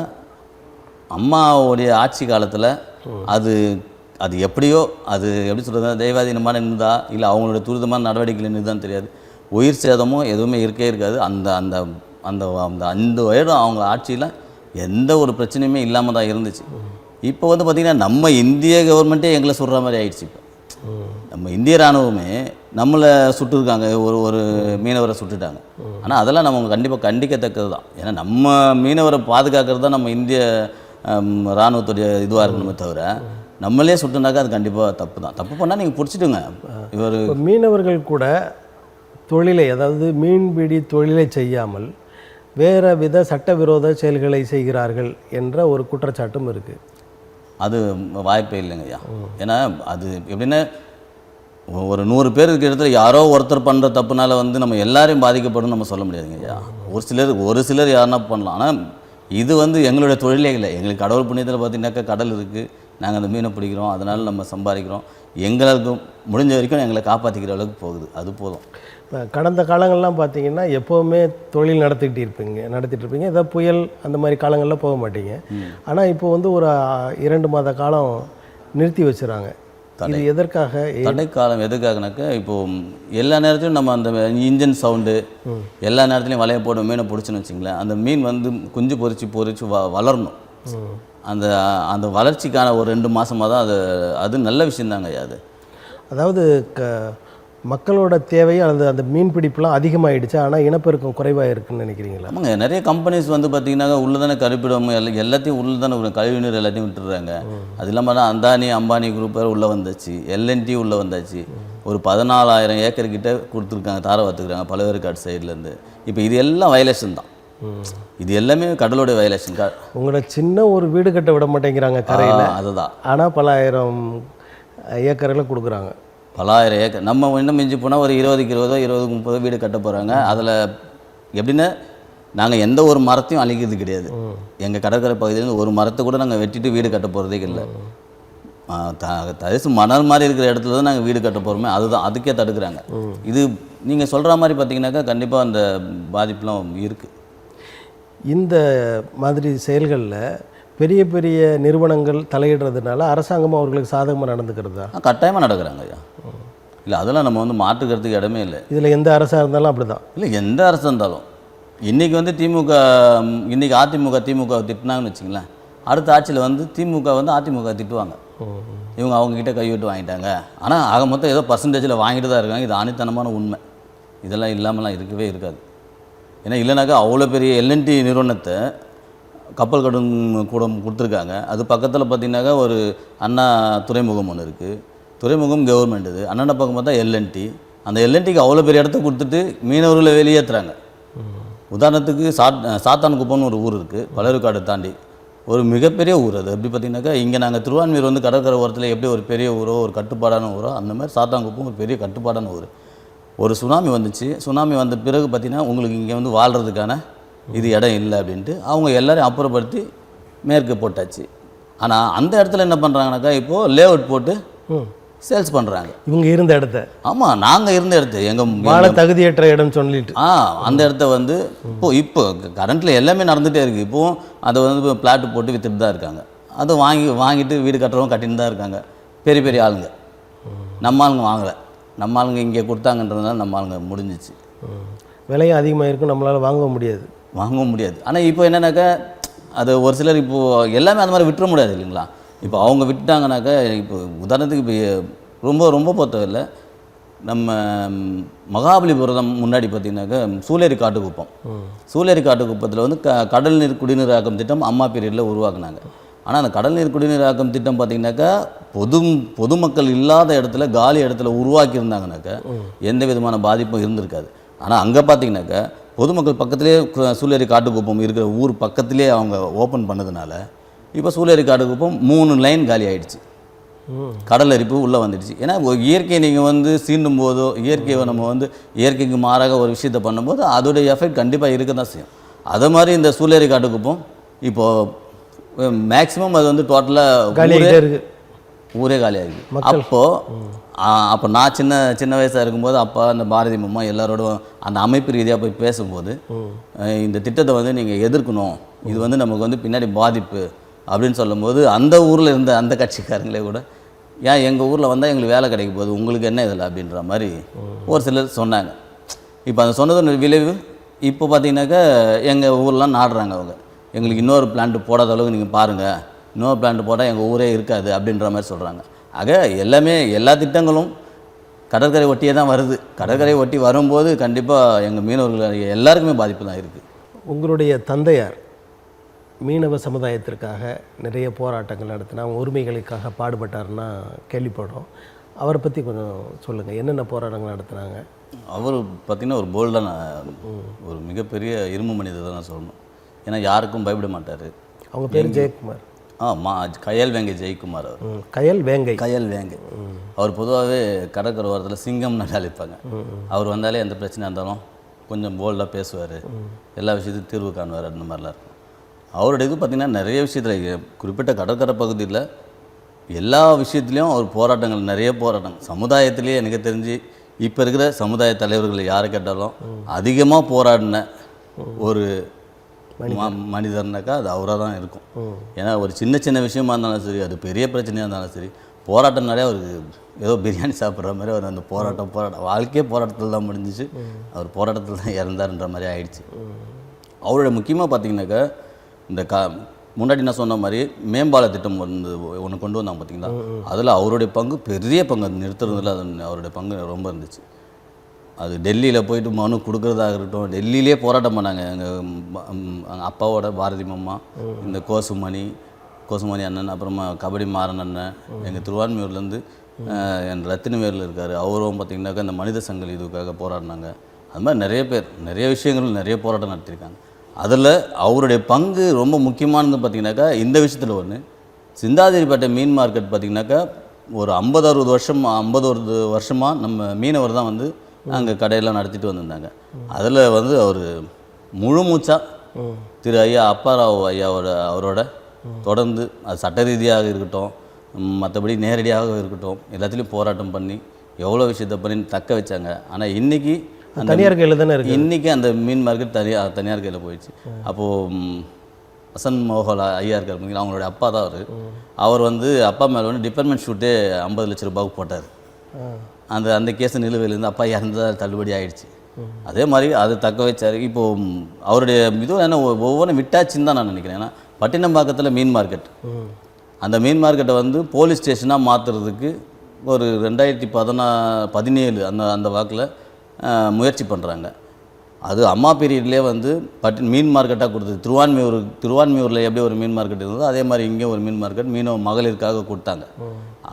அம்மாவுடைய ஆட்சி காலத்தில் அது எப்படியோ அது எப்படி சொல்கிறது தெய்வாதீனமான இருந்ததா இல்லை அவங்களோட துரிதமான நடவடிக்கைகள் இருந்துதான் தெரியாது. உயிர் சேதமும் எதுவுமே இருக்கே இருக்காது. அந்த அந்த அந்த அந்த 5 வருடம் அவங்க ஆட்சியில் எந்த ஒரு பிரச்சனையுமே இல்லாமல் தான் இருந்துச்சு. இப்போ வந்து பார்த்திங்கன்னா நம்ம இந்திய கவர்மெண்ட்டே எங்களை சுடுற மாதிரி ஆயிடுச்சு. இப்போ நம்ம இந்திய இராணுவமே நம்மளை சுட்டுருக்காங்க, ஒரு மீனவரை சுட்டுட்டாங்க. ஆனால் அதெல்லாம் நம்ம கண்டிப்பாக கண்டிக்கத்தக்கது தான். ஏன்னா நம்ம மீனவரை பாதுகாக்கிறது தான் நம்ம இந்திய இராணுவத்துடைய இதுவாக இருக்கணுமே தவிர நம்மளே சுட்டுனாக்கா அது கண்டிப்பாக தப்பு தான். தப்பு பண்ணால் நீங்கள் பிடிச்சிட்டுங்க. இவர் மீனவர்கள் கூட தொழிலை, அதாவது மீன்பிடி தொழிலை செய்யாமல் வேறு வித சட்டவிரோத செயல்களை செய்கிறார்கள் என்ற ஒரு குற்றச்சாட்டும் இருக்குது. அது வாய்ப்பே இல்லைங்க ஐயா. ஏன்னா அது எப்படின்னா ஒரு 100 பேர் இருக்கிற இடத்துல யாரோ ஒருத்தர் பண்ணுற தப்புனால வந்து நம்ம எல்லாரையும் பாதிக்கப்படும் நம்ம சொல்ல முடியாதுங்க ஐயா. ஒரு சிலர் யாருன்னா பண்ணலாம். ஆனால் இது வந்து எங்களுடைய தொழிலே இல்லை. எங்களுக்கு கடவுள் புண்ணியத்தில் பார்த்தீங்கன்னாக்கா கடல் இருக்குது, நாங்கள் அந்த மீனை பிடிக்கிறோம், அதனால் நம்ம சம்பாதிக்கிறோம். எங்களுக்கு முடிஞ்ச வரைக்கும் எங்களை காப்பாற்றிக்கிற அளவுக்கு போகுது, அது போதும். இப்போ கடந்த காலங்கள்லாம் பார்த்தீங்கன்னா எப்போவுமே தொழில் நடத்திட்டு இருப்பீங்க ஏதாவது புயல் அந்த மாதிரி காலங்களில் போக மாட்டீங்க. ஆனால் இப்போ வந்து ஒரு 2 மாத காலம் நிறுத்தி வச்சுறாங்க. இது எதற்காக? தடைக்காலம் எதுக்காகனாக்கா இப்போது எல்லா நேரத்திலும் நம்ம அந்த இன்ஜின் சவுண்டு எல்லா நேரத்துலையும் வலையை போட்டு மீனை பிடிச்சுன்னு வச்சிங்களேன், அந்த மீன் வந்து குஞ்சு பொறிச்சு வளரணும். அந்த அந்த வளர்ச்சிக்கான ஒரு 2 மாதமாக தான் அது நல்ல விஷயந்தாங்க ஐயா. அதாவது மக்களோட தேவை அல்லது அந்த மீன் பிடிப்புலாம் அதிகமாகிடுச்சு, ஆனால் இனப்பெருக்கம் குறைவாக இருக்குன்னு நினைக்கிறீங்களா? ஆமாங்க, நிறைய கம்பெனிஸ் வந்து பார்த்தீங்கன்னா உள்ளதானே கருப்பிடம் எல்லாத்தையும் உள்ளதானே கழிவுநீர் எல்லாத்தையும் விட்டுடுறாங்க. அது இல்லாமல் தான் அம்பானி குரூப் உள்ளே வந்துச்சு, எல்என்டி உள்ளே வந்தாச்சு. ஒரு 14,000 ஏக்கர் கிட்ட கொடுத்துருக்காங்க, தார வாத்துக்கிறாங்க பழவேற்காடு சைட்லேருந்து. இப்போ இது எல்லாம் வயலேஷன் தான், இது எல்லாமே கடலோடைய வயலேஷன். உங்களோட சின்ன ஒரு வீடு கட்ட விட மாட்டேங்கிறாங்க கரையில், அதுதான். ஆனால் பல ஆயிரம் ஏக்கரில் கொடுக்குறாங்க. பல ஆயிரம் ஏக்கர். நம்ம இன்னும் மிஞ்சி போனால் ஒரு 20க்கு 20 20க்கு 30 வீடு கட்ட போகிறாங்க. அதில் எப்படின்னா நாங்கள் எந்த ஒரு மரத்தையும் அழிக்கிறது கிடையாது. எங்கள் கடற்கரை பகுதியிலேருந்து ஒரு மரத்தை கூட நாங்கள் வெட்டிட்டு வீடு கட்ட போகிறதே இல்லை. தரிசு மணல் மாதிரி இருக்கிற இடத்துல தான் நாங்கள் வீடு கட்ட போகிறோமே, அதுதான் அதுக்கே தடுக்கிறாங்க. இது நீங்கள் சொல்கிற மாதிரி பார்த்தீங்கன்னாக்கா கண்டிப்பாக அந்த பாதிப்புலாம் இருக்குது. இந்த மாதிரி செயல்களில் பெரிய பெரிய நிறுவனங்கள் தலையிடுறதுனால அரசாங்கமும் அவர்களுக்கு சாதகமாக நடந்துக்கிறதா? கட்டாயமாக நடக்கிறாங்க ஐயா. இல்லை அதெல்லாம் நம்ம வந்து மாற்றுக்கிறதுக்கு இடமே இல்லை. இதில் எந்த அரசாக இருந்தாலும் அப்படி தான். இல்லை எந்த அரசாக இருந்தாலும் இன்றைக்கி வந்து இன்றைக்கி திமுக திட்டினாங்கன்னு வச்சிங்களேன், அடுத்த ஆட்சியில் வந்து திமுக வந்து அதிமுக திட்டுவாங்க. இவங்க அவங்கக்கிட்ட கைவிட்டு வாங்கிட்டாங்க. ஆனால் ஆக மொத்தம் ஏதோ பர்சன்டேஜில் வாங்கிட்டு தான் இருக்காங்க. இது ஆணித்தனமான உண்மை. இதெல்லாம் இல்லாமலாம் இருக்கவே இருக்காது. ஏன்னா இல்லைனாக்கா அவ்வளோ பெரிய எல்என்டி நிறுவனத்தை கப்பல் கடும் கூட கொடுத்துருக்காங்க. அது பக்கத்தில் பார்த்திங்கனாக்கா ஒரு அண்ணா துறைமுகம் ஒன்று இருக்குது. துறைமுகம் கவர்மெண்ட். இது அண்ணனை பக்கம் பார்த்தா எல்என்டி. அந்த எல்என்டிக்கு அவ்வளோ பெரிய இடத்த கொடுத்துட்டு மீனவர்களை வெளியேற்றுறாங்க. உதாரணத்துக்கு சாத்தான்குப்பம்னு ஒரு ஊர் இருக்குது, பழவேற்காடு தாண்டி ஒரு மிகப்பெரிய ஊர். அது எப்படி பார்த்திங்கனாக்கா இங்கே நாங்கள் திருவான்மியூர் வந்து கடற்கரை ஓரத்தில் எப்படி ஒரு பெரிய ஊரோ ஒரு கட்டுப்பாடான ஊரோ அந்த மாதிரி சாத்தான்குப்பம் ஒரு பெரிய கட்டுப்பாடான ஊர். ஒரு சுனாமி வந்துச்சு. சுனாமி வந்த பிறகு பார்த்திங்கன்னா உங்களுக்கு இங்கே வந்து வாழ்கிறதுக்கான இது இடம் இல்லை அப்படின்ட்டு அவங்க எல்லோரையும் அப்புறப்படுத்தி மேற்கு போட்டாச்சு. ஆனால் அந்த இடத்துல என்ன பண்ணுறாங்கனாக்கா இப்போது லே அவுட் போட்டு சேல்ஸ் பண்ணுறாங்க இவங்க இருந்த இடத்த. ஆமாம், நாங்கள் இருந்த இடத்த எங்கள் வாழ தகுதியற்ற இடம் சொல்லிட்டு அந்த இடத்த வந்து இப்போ கரண்ட்டில் எல்லாமே நடந்துகிட்டே இருக்குது. இப்போவும் அதை வந்து பிளாட்டு போட்டு விற்றுட்டு தான் இருக்காங்க. அதை வாங்கிட்டு வீடு கட்டுறவங்க கட்டின்னு தான் இருக்காங்க. பெரிய பெரிய ஆளுங்க. நம்ம ஆளுங்க வாங்கலை. நம்ம ஆளுங்க இங்கே கொடுத்தாங்கன்றதுனால நம்ம ஆளுங்க முடிஞ்சிச்சு. விலையும் அதிகமாக இருக்கும், நம்மளால் வாங்க முடியாது. ஆனால் இப்போ என்னன்னாக்கா அது ஒரு சிலர் இப்போது எல்லாமே அந்த மாதிரி விட்டுற முடியாது இல்லைங்களா. இப்போ அவங்க விட்டுட்டாங்கனாக்கா இப்போ உதாரணத்துக்கு இப்போ ரொம்ப பொறுத்தவரை நம்ம மகாபலிபுரம் முன்னாடி பார்த்திங்கனாக்கா சூளேரி காட்டுக்குப்பத்தில் வந்து கடல் நீர் குடிநீராக்கம் திட்டம் அம்மா பீரியடில் உருவாக்குனாங்க. ஆனால் அந்த கடல் நீர் குடிநீராக்கம் திட்டம் பார்த்திங்கனாக்கா பொதுமக்கள் இல்லாத இடத்துல காலி இடத்துல உருவாக்கியிருந்தாங்கனாக்கா எந்த விதமான பாதிப்பும் இருந்திருக்காது. ஆனால் அங்கே பார்த்திங்கனாக்கா பொதுமக்கள் பக்கத்துலேயே சூளேரி காட்டுக்குப்பம் இருக்கிற ஊர் பக்கத்துலேயே அவங்க ஓப்பன் பண்ணதுனால இப்போ சூளேரி காட்டுக்குப்பம் 3 லைன் காலி ஆகிடுச்சு. கடல் அரிப்பு உள்ளே வந்துடுச்சு. ஏன்னா இயற்கையை நீங்கள் வந்து சீண்டும் போதோ இயற்கையை நம்ம வந்து இயற்கைக்கு மாறாக ஒரு விஷயத்தை பண்ணும்போது அதோடைய எஃபெக்ட் கண்டிப்பாக இருக்க தான் செய்யும். அது மாதிரி இந்த சூளேரி காட்டுக்குப்பம் இப்போது மேக்ஸிமம் அது வந்து டோட்டலாக ஊரே காலியாக இருக்குது. அப்போ நான் சின்ன வயசாக இருக்கும்போது அப்போ அந்த பாரதி மாமா எல்லாரோடும் அந்த அமைப்பு ரீதியாக போய் பேசும்போது இந்த திட்டத்தை வந்து நீங்கள் எதிர்க்கணும், இது வந்து நமக்கு வந்து பின்னாடி பாதிப்பு அப்படின்னு சொல்லும்போது அந்த ஊரில் இருந்த அந்த கட்சிக்காரங்களே கூட ஏன் எங்கள் ஊரில் வந்தால் எங்களுக்கு வேலை கிடைக்க போகுது, உங்களுக்கு என்ன இதில் அப்படின்ற மாதிரி ஒரு சிலர் சொன்னாங்க. இப்போ அந்த சொன்னதோட விளைவு இப்போ பார்த்தீங்கன்னாக்கா எங்கள் ஊர்லாம் நாடுறாங்க. அவங்க எங்களுக்கு இன்னொரு பிளான்ட் போடாத அளவுக்கு நீங்கள் பாருங்கள், இன்னொரு பிளான்ட் போட்டால் எங்கள் ஊரே இருக்காது அப்படின்ற மாதிரி சொல்கிறாங்க. ஆக எல்லா திட்டங்களும் கடற்கரை ஒட்டியே தான் வருது. கடற்கரை ஒட்டி வரும்போது கண்டிப்பாக எங்கள் மீனவர்கள் எல்லாருக்குமே பாதிப்பு தான் இருக்குது. உங்களுடைய தந்தையார் மீனவ சமுதாயத்திற்காக நிறைய போராட்டங்கள் நடத்தினா, அவங்க உரிமைகளுக்காக பாடுபட்டார்னா கேள்விப்படுறோம். அவரை பற்றி கொஞ்சம் சொல்லுங்கள், என்னென்ன போராட்டங்கள் நடத்துனாங்க? அவர் பார்த்திங்கன்னா ஒரு போல்டான ஒரு மிகப்பெரிய இரும்பு மனிதர் தான் நான் சொல்லணும். ஏன்னா யாருக்கும் பயப்பட மாட்டார். அவங்க பேர் ஜெயக்குமார். கயல் வேங்கை ஜெயக்குமார். அவர் கயல் வேங்கை. அவர் பொதுவாகவே கடற்கரை ஓரத்தில் சிங்கம்னு அழைப்பாங்க. அவர் வந்தாலே எந்த பிரச்சனையாக இருந்தாலும் கொஞ்சம் போல்டாக பேசுவார், எல்லா விஷயத்தையும் தீர்வு காணுவார், அந்த மாதிரிலாம் இருக்கும். அவருடைய இது பார்த்திங்கன்னா நிறைய விஷயத்தில் குறிப்பிட்ட கடற்கரை பகுதியில் எல்லா விஷயத்துலேயும் அவர் நிறைய போராட்டங்கள் சமுதாயத்திலேயே எனக்கு தெரிஞ்சு இப்போ இருக்கிற சமுதாய தலைவர்கள் யாரை கேட்டாலும் அதிகமாக போராடின ஒரு மனிதர்னாக்கா அது அவராக தான் இருக்கும். ஏன்னா ஒரு சின்ன சின்ன விஷயமா இருந்தாலும் சரி, அது பெரிய பிரச்சனையாக இருந்தாலும் சரி, போராட்டம்னாலே அவருக்கு ஏதோ பிரியாணி சாப்பிட்ற மாதிரி அவர் அந்த போராட்டம் வாழ்க்கையே போராட்டத்தில் தான் முடிஞ்சிச்சு. அவர் போராட்டத்தில் தான் இறந்தாருன்ற மாதிரி ஆயிடுச்சு. அவரோட முக்கியமாக பார்த்தீங்கன்னாக்கா இந்த முன்னாடி நான் சொன்ன மாதிரி மேம்பால திட்டம் வந்து ஒன்று கொண்டு வந்தாங்க பார்த்தீங்களா, அதில் அவருடைய பங்கு பெரிய பங்கு, அது நிறுத்துறதுல அது அவருடைய பங்கு ரொம்ப இருந்துச்சு. அது டெல்லியில் போயிட்டு மனு கொடுக்குறதாக இருக்கட்டும், டெல்லியிலே போராட்டம் பண்ணாங்க. எங்கள் அப்பாவோட பாரதி மாமா, இந்த கோசுமணி அண்ணன், அப்புறமா கபடி மாறன் அண்ணன், எங்கள் திருவான்மியூர்லேருந்து என் ரத்தினவேரில் இருக்கார், அவரும் பார்த்திங்கனாக்கா இந்த மனித சங்கிலி இதுக்காக போராடினாங்க. அது மாதிரி நிறைய பேர் நிறைய விஷயங்கள் நிறைய போராட்டம் நடத்தியிருக்காங்க. அதில் அவருடைய பங்கு ரொம்ப முக்கியமானது பார்த்திங்கனாக்கா இந்த விஷயத்தில் ஒன்று, சிந்தாதிரிப்பேட்டை மீன் மார்க்கெட் பார்த்திங்கனாக்கா ஒரு 50 வருஷமாக நம்ம மீனவர் தான் வந்து அங்கே கடையெல்லாம் நடத்திட்டு வந்திருந்தாங்க. அதில் வந்து அவர் முழு மூச்சாக திரு ஐயா அப்பாராவ் அவரோட தொடர்ந்து அது சட்ட ரீதியாக இருக்கட்டும், மற்றபடி நேரடியாக இருக்கட்டும், எல்லாத்துலேயும் போராட்டம் பண்ணி எவ்வளோ விஷயத்தை பண்ணி தக்க வச்சாங்க. ஆனால் இன்றைக்கி தனியார் கையில் தானே இருக்குது. இன்றைக்கி அந்த மீன் மார்க்கெட் தனியார் கையில் போயிடுச்சு. அப்போது வசந்த் மோகலா ஐயா இருக்கார், அவங்களோட அப்பா தான் அவர் வந்து அப்பா மேலே வந்து டிபார்ட்மெண்ட் ஷூட்டே 50 லட்ச ரூபாய்க்கு போட்டார். அந்த கேஸ் நிலுவையிலேருந்து அப்பா இறந்ததாக தள்ளுபடி ஆகிடுச்சு. அதே மாதிரி அது தக்க வச்சார். இப்போது அவருடைய இது என்ன ஒவ்வொன்றும் விட்டாச்சுன்னு தான் நான் நினைக்கிறேன். ஏன்னா பட்டினம்பாக்கத்தில் மீன் மார்க்கெட், அந்த மீன் மார்க்கெட்டை வந்து போலீஸ் ஸ்டேஷனாக மாற்றுறதுக்கு ஒரு 2017 அந்த வாக்கில் முயற்சி பண்ணுறாங்க. அது அம்மா பீரியட்லேயே வந்து மீன் மார்க்கெட்டாக கொடுத்தது. திருவான்மியூரில் எப்படி ஒரு மீன் மார்க்கெட் இருந்ததோ அதே மாதிரி இங்கே ஒரு மீன் மார்க்கெட் மீனவ மகளிருக்காக கொடுத்தாங்க.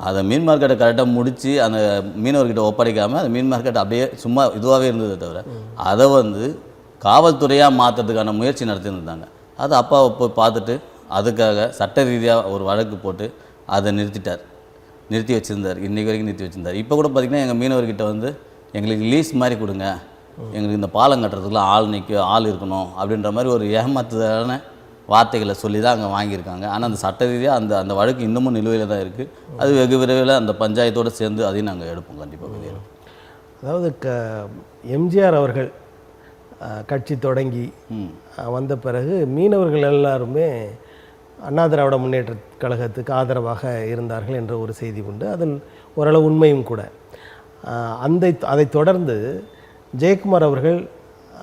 அதை மீன் மார்க்கெட்டை கரெக்டாக முடித்து அந்த மீனவர்கிட்ட ஒப்படைக்காமல் அந்த மீன் மார்க்கெட் அப்படியே சும்மா இதுவாகவே இருந்ததை தவிர அதை வந்து காவல்துறையாக மாற்றுறதுக்கான முயற்சி நடத்தியிருந்தாங்க. அது அப்பாவை போய் பார்த்துட்டு அதுக்காக சட்ட ரீதியாக ஒரு வழக்கு போட்டு அதை நிறுத்தி வச்சுருந்தார். இன்றைக்கு வரைக்கும் நிறுத்தி வச்சுருந்தார். இப்போ கூட பார்த்திங்கன்னா எங்கள் மீனவர்கிட்ட வந்து எங்களுக்கு லீஸ் மாதிரி கொடுங்க, எங்களுக்கு இந்த பாலம் கட்டுறதுக்குலாம் ஆள் இருக்கணும் அப்படின்ற மாதிரி ஒரு ஏமாத்துதலான வார்த்தைகளை சொல்லி தான் அங்கே வாங்கியிருக்காங்க. ஆனால் அந்த சட்ட ரீதியாக அந்த வழக்கு இன்னமும் நிலுவையில் தான் இருக்குது. அது வெகு விரைவில் அந்த பஞ்சாயத்தோடு சேர்ந்து அதையும் நாங்கள் எடுப்போம், கண்டிப்பாக வெளியேறும். அதாவது எம்ஜிஆர் அவர்கள் கட்சி தொடங்கி வந்த பிறகு மீனவர்கள் எல்லாருமே அண்ணா திராவிட முன்னேற்ற கழகத்துக்கு ஆதரவாக இருந்தார்கள் என்ற ஒரு செய்தி உண்டு. அதில் ஓரளவு உண்மையும் கூட. அதை தொடர்ந்து ஜெயக்குமார் அவர்கள்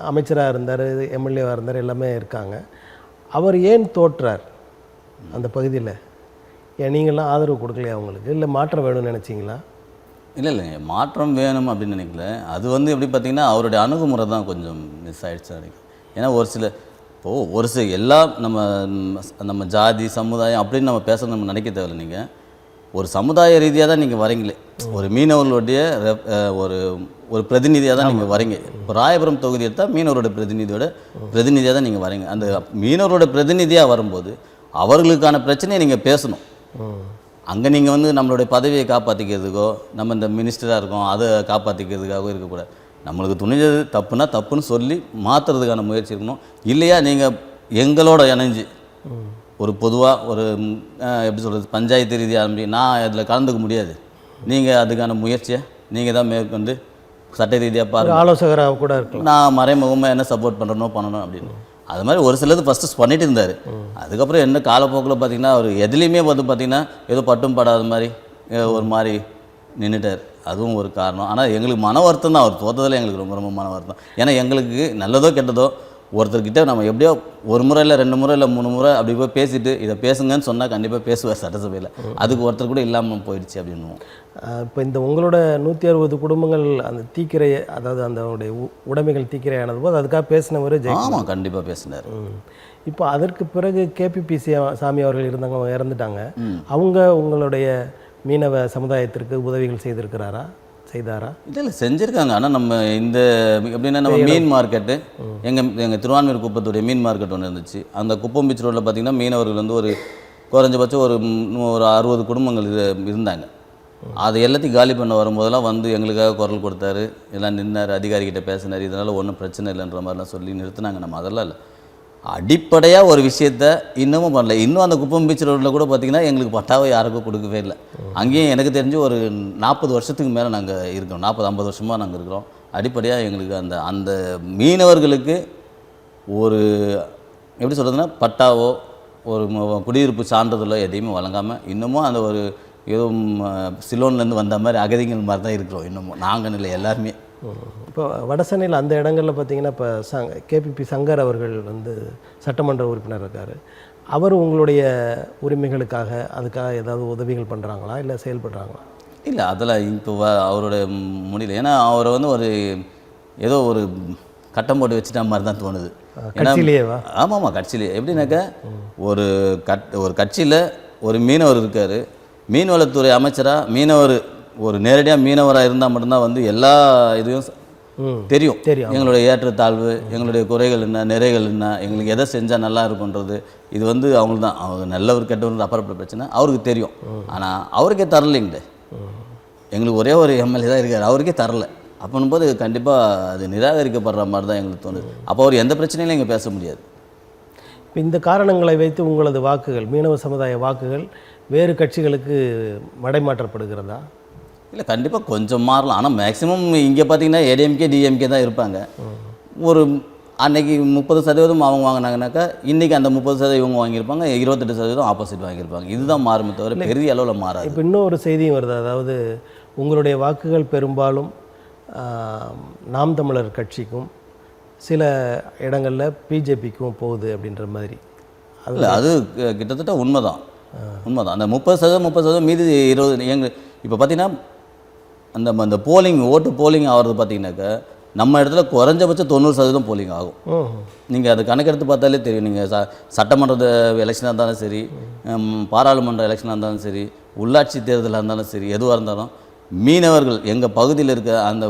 அமைச்சராக இருந்தார், எம்எல்ஏவாக இருந்தார், எல்லாமே இருக்காங்க. அவர் ஏன் தோற்றார் அந்த பகுதியில்? ஏன் நீங்கள்லாம் ஆதரவு கொடுக்கலையா அவங்களுக்கு? இல்லை மாற்றம் வேணும்னு நினச்சிங்களா? இல்லைங்க, மாற்றம் வேணும் அப்படின்னு நினைக்கல. அது வந்து எப்படி பார்த்திங்கன்னா அவருடைய அணுகுமுறை தான் கொஞ்சம் மிஸ் ஆகிடுச்சு நினைக்கிறேன். ஏன்னா ஒரு சில எல்லாம் நம்ம ஜாதி சமுதாயம் அப்படின்னு நம்ம பேச நம்ம நினைக்க தேவையில்லை. நீங்கள் ஒரு சமுதாய ரீதியாக தான் நீங்கள் வரீங்களே, ஒரு மீனவர்களுடைய ஒரு பிரதிநிதியாக தான் நீங்கள் வரீங்க. இப்போ ராயபுரம் தொகுதி எடுத்தால் மீனவரோட பிரதிநிதியாக தான் நீங்கள் வரீங்க. அந்த மீனவரோட பிரதிநிதியாக வரும்போது அவர்களுக்கான பிரச்சனையை நீங்கள் பேசணும். அங்கே நீங்கள் வந்து நம்மளுடைய பதவியை காப்பாற்றிக்கிறதுக்கோ, நம்ம இந்த மினிஸ்டராக இருக்கோம் அதை காப்பாற்றிக்கிறதுக்காகவோ இருக்கக்கூடாது. நம்மளுக்கு துணிஞ்சது தப்புனா தப்புன்னு சொல்லி மாற்றுறதுக்கான முயற்சி இருக்கணும். இல்லையா நீங்கள் எங்களோட இணைஞ்சு ஒரு பொதுவாக ஒரு எப்படி சொல்கிறது, பஞ்சாயத்து ரீதியாக நான் அதில் கலந்துக்க முடியாது, நீங்கள் அதுக்கான முயற்சியை நீங்கள் தான் மேற்கொண்டு சட்ட ரீதியாக பாருங்கள், ஆலோசகராக கூட இருக்கு, நான் மறைமுகமாக என்ன சப்போர்ட் பண்ணணும் அப்படின்னு. அது மாதிரி ஒரு சிலது ஃபஸ்ட்டு பண்ணிட்டு இருந்தார். அதுக்கப்புறம் என்ன காலப்போக்கில் பார்த்திங்கன்னா அவர் எதுலேயுமே வந்து பார்த்திங்கன்னா ஏதோ பட்டும் படாத மாதிரி ஒரு மாதிரி நின்றுட்டார். அதுவும் ஒரு காரணம். ஆனால் எங்களுக்கு மன வருத்தம் தான், அவர் தோற்றதில் எங்களுக்கு ரொம்ப ரொம்ப மன வருத்தம். ஏன்னா எங்களுக்கு நல்லதோ கெட்டதோ ஒருத்தர்கிட்ட நம்ம எப்படியோ ஒரு முறை இல்லை 2 முறை இல்லை 3 முறை அப்படி போய் பேசிட்டு இதை பேசுங்கன்னு சொன்னால் கண்டிப்பாக பேசுவார் சட்டசபையில். அதுக்கு ஒருத்தர் கூட இல்லாமல் போயிடுச்சு அப்படின்னுவோம். இப்போ இந்த உங்களோட 160 குடும்பங்கள் அந்த தீக்கிரை, அதாவது அந்த உடைமைகள் தீக்கிரை ஆனது போது அதுக்காக பேசினவர் ஆமாம், கண்டிப்பாக பேசினார். இப்போ அதற்கு பிறகு கேபிபிசி சாமி அவர்கள் இருந்தாங்க, அவங்க இறந்துட்டாங்க. அவங்க உங்களுடைய மீனவ சமுதாயத்திற்கு உதவிகள் செய்தாரா? இல்லை செஞ்சுருக்காங்க. ஆனால் நம்ம இந்த எப்படின்னா நம்ம மீன் மார்க்கெட்டு எங்கள் திருவான்மியூர் குப்பத்துடைய மீன் மார்க்கெட் ஒன்று இருந்துச்சு. அந்த குப்பம் பீச் ரோட்டில் பார்த்திங்கன்னா மீனவர்கள் வந்து ஒரு குறைஞ்சபட்சம் ஒரு 60 குடும்பங்கள் இருந்தாங்க. அதை எல்லாத்தையும் காலி பண்ண வரும்போதெல்லாம் வந்து எங்களுக்காக குரல் கொடுத்தாரு, எல்லாம் நின்னார், அதிகாரிகிட்ட பேசினார், இதனால் ஒன்றும் பிரச்சனை இல்லைன்ற மாதிரிலாம் சொல்லி நிறுத்தினாங்க. நம்ம அதெல்லாம் இல்லை, அடிப்படையாக ஒரு விஷயத்த இன்னமும் பண்ணல. இன்னும் அந்த குப்பம் பீச் ரோட்டில் கூட பார்த்திங்கன்னா எங்களுக்கு பட்டாவை யாருக்கும் கொடுக்கவே இல்லை. அங்கேயும் எனக்கு தெரிஞ்சு ஒரு 40 வருஷத்துக்கு மேலே நாங்கள் இருக்கிறோம், 40-50 வருஷமாக நாங்கள் இருக்கிறோம். அடிப்படையாக எங்களுக்கு அந்த அந்த மீனவர்களுக்கு ஒரு எப்படி சொல்கிறதுனா பட்டாவோ ஒரு குடியிருப்பு சான்றிதழோ எதையுமே வழங்காமல் இன்னமும் அந்த ஒரு ஏதோ சிலோன்லேருந்து வந்த மாதிரி அகதிகள் மாதிரி தான் இருக்கிறோம் இன்னமும் நாங்கள் இல்லை எல்லாருமே. இப்போ வடசென்னையில் அந்த இடங்களில் பார்த்தீங்கன்னா இப்போ கேபிபி சங்கர் அவர்கள் வந்து சட்டமன்ற உறுப்பினர் இருக்கார். அவர் உங்களுடைய உரிமைகளுக்காக அதுக்காக ஏதாவது உதவிகள் பண்ணுறாங்களா இல்லை செயல்படுறாங்களா? இல்லை அதெல்லாம் இப்போ அவரோட முடியல. ஏன்னா அவரை வந்து ஒரு ஏதோ ஒரு கட்டம் போட்டு வச்சுட்ட மாதிரி தான் தோணுது. கட்சியிலேயேவா? ஆமாம் கட்சியிலே. எப்படின்னாக்கா ஒரு கட்சியில் ஒரு மீனவர் இருக்கார், மீன்வளத்துறை அமைச்சராக மீனவர் ஒரு நேரடியாக மீனவராக இருந்தால் மட்டும்தான் வந்து எல்லா இதையும் தெரியும். எங்களுடைய ஏற்றத்தாழ்வு, எங்களுடைய குறைகள் என்ன, நிறைகள் என்ன, எங்களுக்கு எதை செஞ்சால் நல்லா இருக்குன்றது இது வந்து அவங்களுக்கு தான். அவங்க நல்லவர் கெட்டவர் அப்புறப்பட்ட பிரச்சனை அவருக்கு தெரியும். ஆனால் அவருக்கே தரலைங்களே. எங்களுக்கு ஒரே ஒரு எம்எல்ஏ தான் இருக்கார், அவருக்கே தரல. அப்படின் போது கண்டிப்பாக அது நிராகரிக்கப்படுற மாதிரி தான் எங்களுக்கு தோணுது. அப்போ அவர் எந்த பிரச்சனையிலும் இங்கே பேச முடியாது. இப்போ இந்த காரணங்களை வைத்து உங்களது வாக்குகள், மீனவ சமுதாய வாக்குகள் வேறு கட்சிகளுக்கு மடைமாற்றப்படுகிறதா? இல்லை கண்டிப்பாக கொஞ்சம் மாறலாம். ஆனால் மேக்ஸிமம் இங்கே பார்த்தீங்கன்னா ஏடிஎம்கே டிஎம்கே தான் இருப்பாங்க. ஒரு அன்னைக்கு 30% அவங்க வாங்கினாங்கனாக்கா இன்றைக்கி அந்த 30% இவங்க வாங்கியிருப்பாங்க, 28% ஆப்போசிட் வாங்கியிருப்பாங்க. இதுதான் மாறுமே தவிர பெரிய அளவில் மாறாது. இப்போ இன்னொரு செய்தியும் வருது, அதாவது உங்களுடைய வாக்குகள் பெரும்பாலும் நாம் தமிழர் கட்சிக்கும் சில இடங்களில் பிஜேபிக்கும் போகுது அப்படின்ற மாதிரி. அதில் அது கிட்டத்தட்ட உண்மைதான். அந்த 30% மீதி 20 எங்கள் இப்போ பார்த்தீங்கன்னா அந்த போலிங் ஆகிறது பார்த்தீங்கன்னாக்கா நம்ம இடத்துல குறைஞ்சபட்சம் 90% போலிங் ஆகும். நீங்கள் அது கணக்கெடுத்து பார்த்தாலே தெரியும். நீங்கள் சட்டமன்ற எலெக்ஷனாக இருந்தாலும் சரி, பாராளுமன்ற எலெக்ஷனாக இருந்தாலும் சரி, உள்ளாட்சி தேர்தலாக இருந்தாலும் சரி, எதுவாக இருந்தாலும் மீனவர்கள் எங்கள் பகுதியில் இருக்க அந்த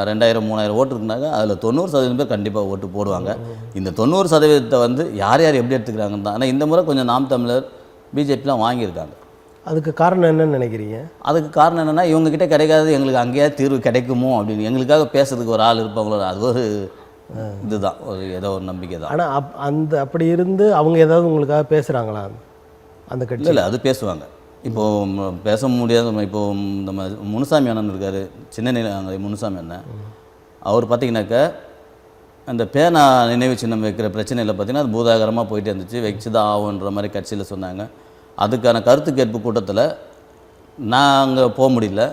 2000-3000 ஓட்டு இருக்குனாக்கா அதில் 90% பேர் கண்டிப்பாக ஓட்டு போடுவாங்க. இந்த 90% வந்து யார் யார் எப்படி எடுத்துக்கிறாங்கன்னு தான். ஆனால் இந்த முறை கொஞ்சம் நாம் தமிழர் பிஜேபிலாம் வாங்கியிருக்காங்க. அதுக்கு காரணம் என்னன்னு நினைக்கிறீங்க? அதுக்கு காரணம் என்னென்னா இவங்ககிட்ட கிடைக்காது எங்களுக்கு அங்கேயா தீர்வு கிடைக்குமோ அப்படின்னு எங்களுக்காக பேசுறதுக்கு ஒரு ஆள் இருப்பாங்களோ, அது ஒரு இதுதான், ஒரு ஏதோ ஒரு நம்பிக்கை தான். ஆனால் அப்படி இருந்து அவங்க ஏதாவது உங்களுக்காக பேசுகிறாங்களா அந்த கட்சி? இல்லை அது பேசுவாங்க. இப்போது பேச முடியாத இப்போது நம்ம முனுசாமி அண்ணன் இருக்கார், சின்ன முனுசாமி அண்ணன். அவர் பார்த்திங்கனாக்கா அந்த பேனா நினைவு சின்னம் வைக்கிற பிரச்சனையில் பார்த்திங்கன்னா அது பூதாகரமாக போயிட்டே இருந்துச்சு, வச்சு தான் ஆகுன்ற மாதிரி கட்சியில் சொன்னாங்க. அதுக்கான கருத்து கேட்பு கூட்டத்தில் நாங்கள் போக முடியல.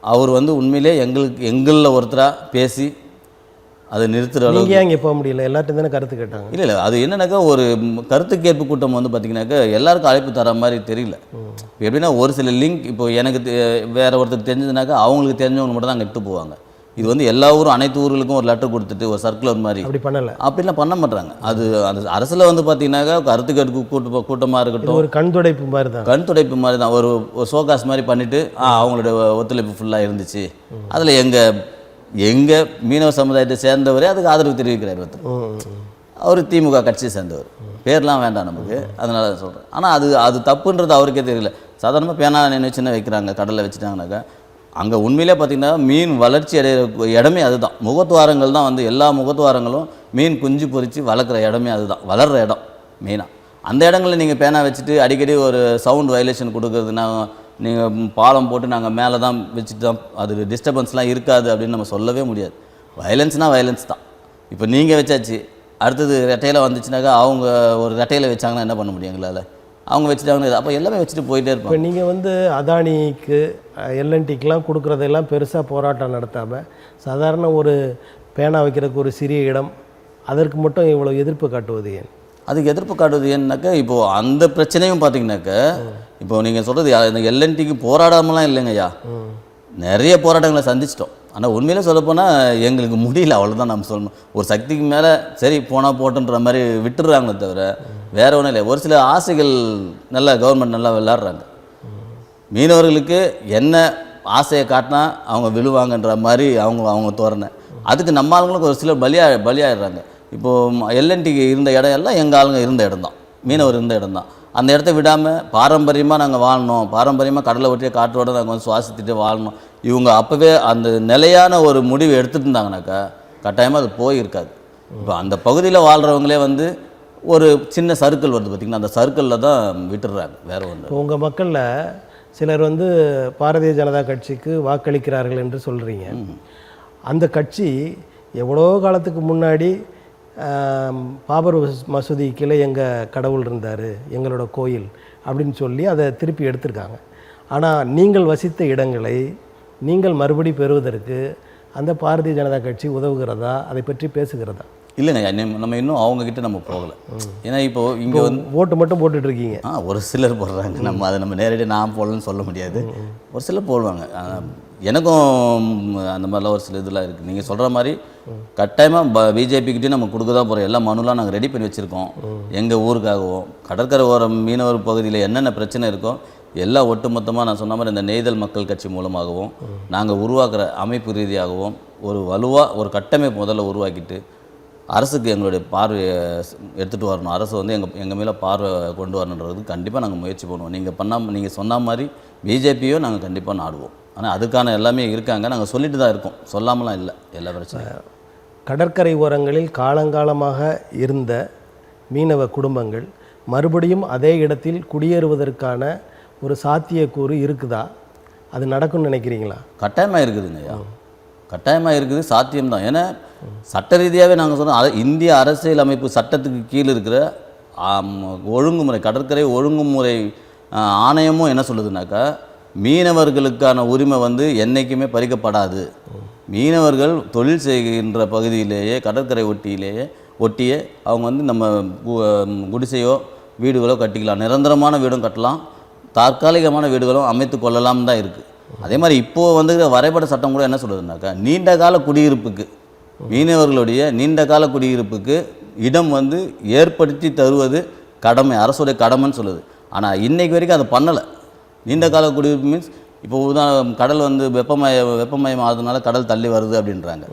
அவர் வந்து உண்மையிலே எங்களில் ஒருத்தராக பேசி அதை நிறுத்துகிற அளவுக்கு. ஏன் இங்கே போக முடியல? எல்லாத்தையும் தானே கருத்து கேட்டாங்க. இல்லை அது என்னன்னாக்கா ஒரு கருத்து கேட்பு கூட்டம் வந்து பார்த்திங்கனாக்கா எல்லாருக்கும் அழைப்பு தர மாதிரி தெரியல. இப்போ எப்படின்னா ஒரு சில லிங்க் இப்போ எனக்கு வேறு ஒருத்தருக்கு தெரிஞ்சதுனாக்கா அவங்களுக்கு தெரிஞ்சவங்க மட்டும் தான் அங்கே எடுத்து போவாங்க. இது வந்து எல்லா ஊரும் அனைத்து ஊர்களுக்கும் ஒரு லெட்டர் கொடுத்துட்டு ஒரு சர்க்குலர் மாதிரி அப்படி பண்ணலை, அப்படிலாம் பண்ண மாட்டாங்க. அது அந்த அரசில் வந்து பார்த்தீங்கன்னாக்கா கருத்து கேட்பு கூட்டமாக இருக்கட்டும், ஒரு கண் துடைப்பு மாதிரி தான், கண் துடைப்பு மாதிரி தான், ஒரு ஷோகாஸ் மாதிரி பண்ணிவிட்டு அவங்களோட ஒத்துழைப்பு ஃபுல்லாக இருந்துச்சு. அதில் எங்கள் மீனவ சமுதாயத்தை சேர்ந்தவரே அதுக்கு ஆதரவு தெரிவிக்கிறார் ஒருத்தர். அவர் திமுக கட்சியை சேர்ந்தவர், பேர்லாம் வேண்டாம் நமக்கு, அதனால சொல்கிறேன். ஆனால் அது தப்புன்றது அவருக்கே தெரியல. சாதாரணமாக பேனா நினைவு சின்ன வைக்கிறாங்க, கடலில் வச்சுட்டாங்கனாக்கா அங்கே உண்மையிலே பார்த்திங்கன்னா மீன் வளர்ச்சி அடைகிற இடமே அதுதான். முகத்துவாரங்கள் தான் வந்து எல்லா முகத்துவாரங்களும் மீன் குஞ்சு பொறிச்சு வளர்க்குற இடமே அதுதான், வளர்கிற இடம் மெயினாக. அந்த இடங்களில் நீங்கள் பேனா வச்சுட்டு அடிக்கடி ஒரு சவுண்ட் வயலேஷன் கொடுக்குறதுனா நீங்கள் பாலம் போட்டு நாங்கள் மேலே தான் வச்சுட்டு தான் அது டிஸ்டர்பன்ஸ்லாம் இருக்காது அப்படின்னு நம்ம சொல்லவே முடியாது. வயலன்ஸ்னால் வயலன்ஸ் தான். இப்போ நீங்கள் வச்சாச்சு, அடுத்தது ரெட்டையில் வந்துச்சுனாக்கா அவங்க ஒரு ரெட்டையில் வச்சாங்கன்னா என்ன பண்ண முடியும் எங்களால்? அவங்க வச்சுட்டாங்கன்னா அப்போ எல்லாமே வச்சுட்டு போயிட்டே இருப்போம். இப்போ நீங்கள் வந்து அதானிக்கு எல்என்டிக்கெலாம் கொடுக்குறதெல்லாம் பெருசாக போராட்டம் நடத்தாமல் சாதாரண ஒரு பேனா வைக்கிறதுக்கு ஒரு சிறிய இடம், அதற்கு மட்டும் இவ்வளோ எதிர்ப்பு காட்டுவது ஏன்? அதுக்கு எதிர்ப்பு காட்டுவது ஏன்னாக்கா இப்போது அந்த பிரச்சனையும் பார்த்தீங்கன்னாக்கா இப்போது நீங்கள் சொல்கிறது இந்த எல்என்டிக்கு போராடாமலாம் இல்லைங்கய்யா, நிறைய போராட்டங்களை சந்திச்சிட்டோம். ஆனால் உண்மையிலே சொல்லப்போனால் எங்களுக்கு முடியல, அவ்வளோதான் நம்ம சொல்லணும். ஒரு சக்திக்கு மேலே சரி போனால் போட்டுன்ற மாதிரி விட்டுடுறாங்களே தவிர வேறு ஒன்றும் இல்லை. ஒரு சில ஆசைகள் நல்லா கவர்மெண்ட் நல்லா விளையாடுறாங்க. மீனவர்களுக்கு என்ன ஆசையை காட்டினா அவங்க விழுவாங்கன்ற மாதிரி அவங்க தோரணை. அதுக்கு நம்ம ஆளுங்களுக்கு ஒரு சிலர் பலியாயிடுறாங்க. இப்போது எல்என்டிக்கு இருந்த இடம் எல்லாம் எங்கள் ஆளுங்க இருந்த இடம் தான், மீனவர் இருந்த இடம் தான். அந்த இடத்த விடாமல் பாரம்பரியமாக நாங்கள் வாழணும், பாரம்பரியமாக கடலை ஒட்டிய காற்றோடு நாங்கள் வந்து சுவாசித்துட்டு வாழணும். இவங்க அப்போவே அந்த நிலையான ஒரு முடிவு எடுத்துகிட்டு இருந்தாங்கனாக்கா கட்டாயமாக அது போயிருக்காது. இப்போ அந்த பகுதியில் வாழ்கிறவங்களே வந்து ஒரு சின்ன சர்க்கிள் வருது பார்த்திங்கன்னா, அந்த சர்க்கிளில் தான் விட்டுடுறாங்க, வேறு ஒன்று. இப்போ உங்கள் மக்களில் சிலர் வந்து பாரதிய ஜனதா கட்சிக்கு வாக்களிக்கிறார்கள் என்று சொல்கிறீங்க. அந்த கட்சி எவ்வளோ காலத்துக்கு முன்னாடி பாபர் மசூதி கீழே எங்கள் கடவுள் இருந்தார், எங்களோட கோயில் அப்படின்னு சொல்லி அதை திருப்பி எடுத்திருக்காங்க. ஆனால் நீங்கள் வசித்த இடங்களை நீங்கள் மறுபடி பெறுவதற்கு அந்த பாரதிய ஜனதா கட்சி உதவுகிறதா, அதை பற்றி பேசுகிறதா? இல்லைங்க, நம்ம இன்னும் அவங்கக்கிட்ட நம்ம போகலை. ஏன்னா இப்போது இங்கே வந்து ஓட்டு மட்டும் போட்டுட்ருக்கீங்க. ஒரு சிலர் போடுறாங்க, நம்ம அதை நம்ம நேரடியாக நான் போடலன்னு சொல்ல முடியாது. ஒரு சிலர் போடுவாங்க. எனக்கும் அந்த மாதிரிலாம் ஒரு சில இதெல்லாம் இருக்குது. நீங்கள் சொல்கிற மாதிரி கட்டாயமாக பிஜேபிக்கிட்டே நம்ம கொடுக்க தான் போகிறோம். எல்லா மனுலாம் நாங்கள் ரெடி பண்ணி வச்சுருக்கோம். எங்கள் ஊருக்காகவும் கடற்கரை ஓரம் மீனவர் பகுதியில் என்னென்ன பிரச்சனை இருக்கோ எல்லாம் ஒட்டுமொத்தமாக நான் சொன்ன மாதிரி இந்த நெய்தல் மக்கள் கட்சி மூலமாகவும் நாங்கள் உருவாக்குற அமைப்பு ரீதியாகவும் ஒரு வலுவாக ஒரு கட்டமைப்பு முதல்ல உருவாக்கிட்டு அரசுக்கு எங்களுடைய பார்வையை எடுத்துகிட்டு வரணும். அரசு வந்து எங்கள் மேலே பார்வை கொண்டு வரணுன்றது கண்டிப்பாக நாங்கள் முயற்சி பண்ணுவோம். நீங்கள் சொன்ன மாதிரி பிஜேபியோ நாங்கள் கண்டிப்பாக நாடுவோம். ஆனால் அதுக்கான எல்லாமே இருக்காங்க, நாங்கள் சொல்லிட்டு தான் இருக்கோம், சொல்லாமலாம் இல்லை. எல்லா பிரச்சனையும் கடற்கரை ஓரங்களில் காலங்காலமாக இருந்த மீனவ குடும்பங்கள் மறுபடியும் அதே இடத்தில் குடியேறுவதற்கான ஒரு சாத்தியக்கூறு இருக்குதா? அது நடக்கும்னு நினைக்கிறீங்களா? கட்டாயமாக இருக்குதுங்க ஐயா, கட்டாயமாக இருக்குது, சாத்தியம்தான். ஏன்னா சட்ட ரீதியாகவே நாங்கள் சொன்னோம், இந்திய அரசியல் அமைப்பு சட்டத்துக்கு கீழே இருக்கிற ஒழுங்குமுறை கடற்கரை ஒழுங்குமுறை ஆணையமும் என்ன சொல்லுதுனாக்கா, மீனவர்களுக்கான உரிமை வந்து என்றைக்குமே பறிக்கப்படாது. மீனவர்கள் தொழில் செய்கின்ற பகுதியிலேயே கடற்கரை ஒட்டியே அவங்க வந்து நம்ம குடிசையோ வீடுகளோ கட்டிக்கலாம், நிரந்தரமான வீடும் கட்டலாம், தற்காலிகமான வீடுகளும் அமைத்து கொள்ளலாம் தான் இருக்குது. அதே மாதிரி இப்போது வந்து வரைபட சட்டம் கூட என்ன சொல்லுதுனாக்கா, நீண்டகால குடியிருப்புக்கு மீனவர்களுடைய நீண்டகால குடியிருப்புக்கு இடம் வந்து ஏற்படுத்தி தருவது கடமை, அரசுடைய கடமைன்னு சொல்லுது. ஆனால் இன்றைக்கு வரைக்கும் அதை பண்ணலை. நீண்டகால குடியிருப்பு மீன்ஸ் இப்போ கடல் வந்து வெப்பமயம் ஆகுதுனால கடல் தள்ளி வருது அப்படின்றாங்க.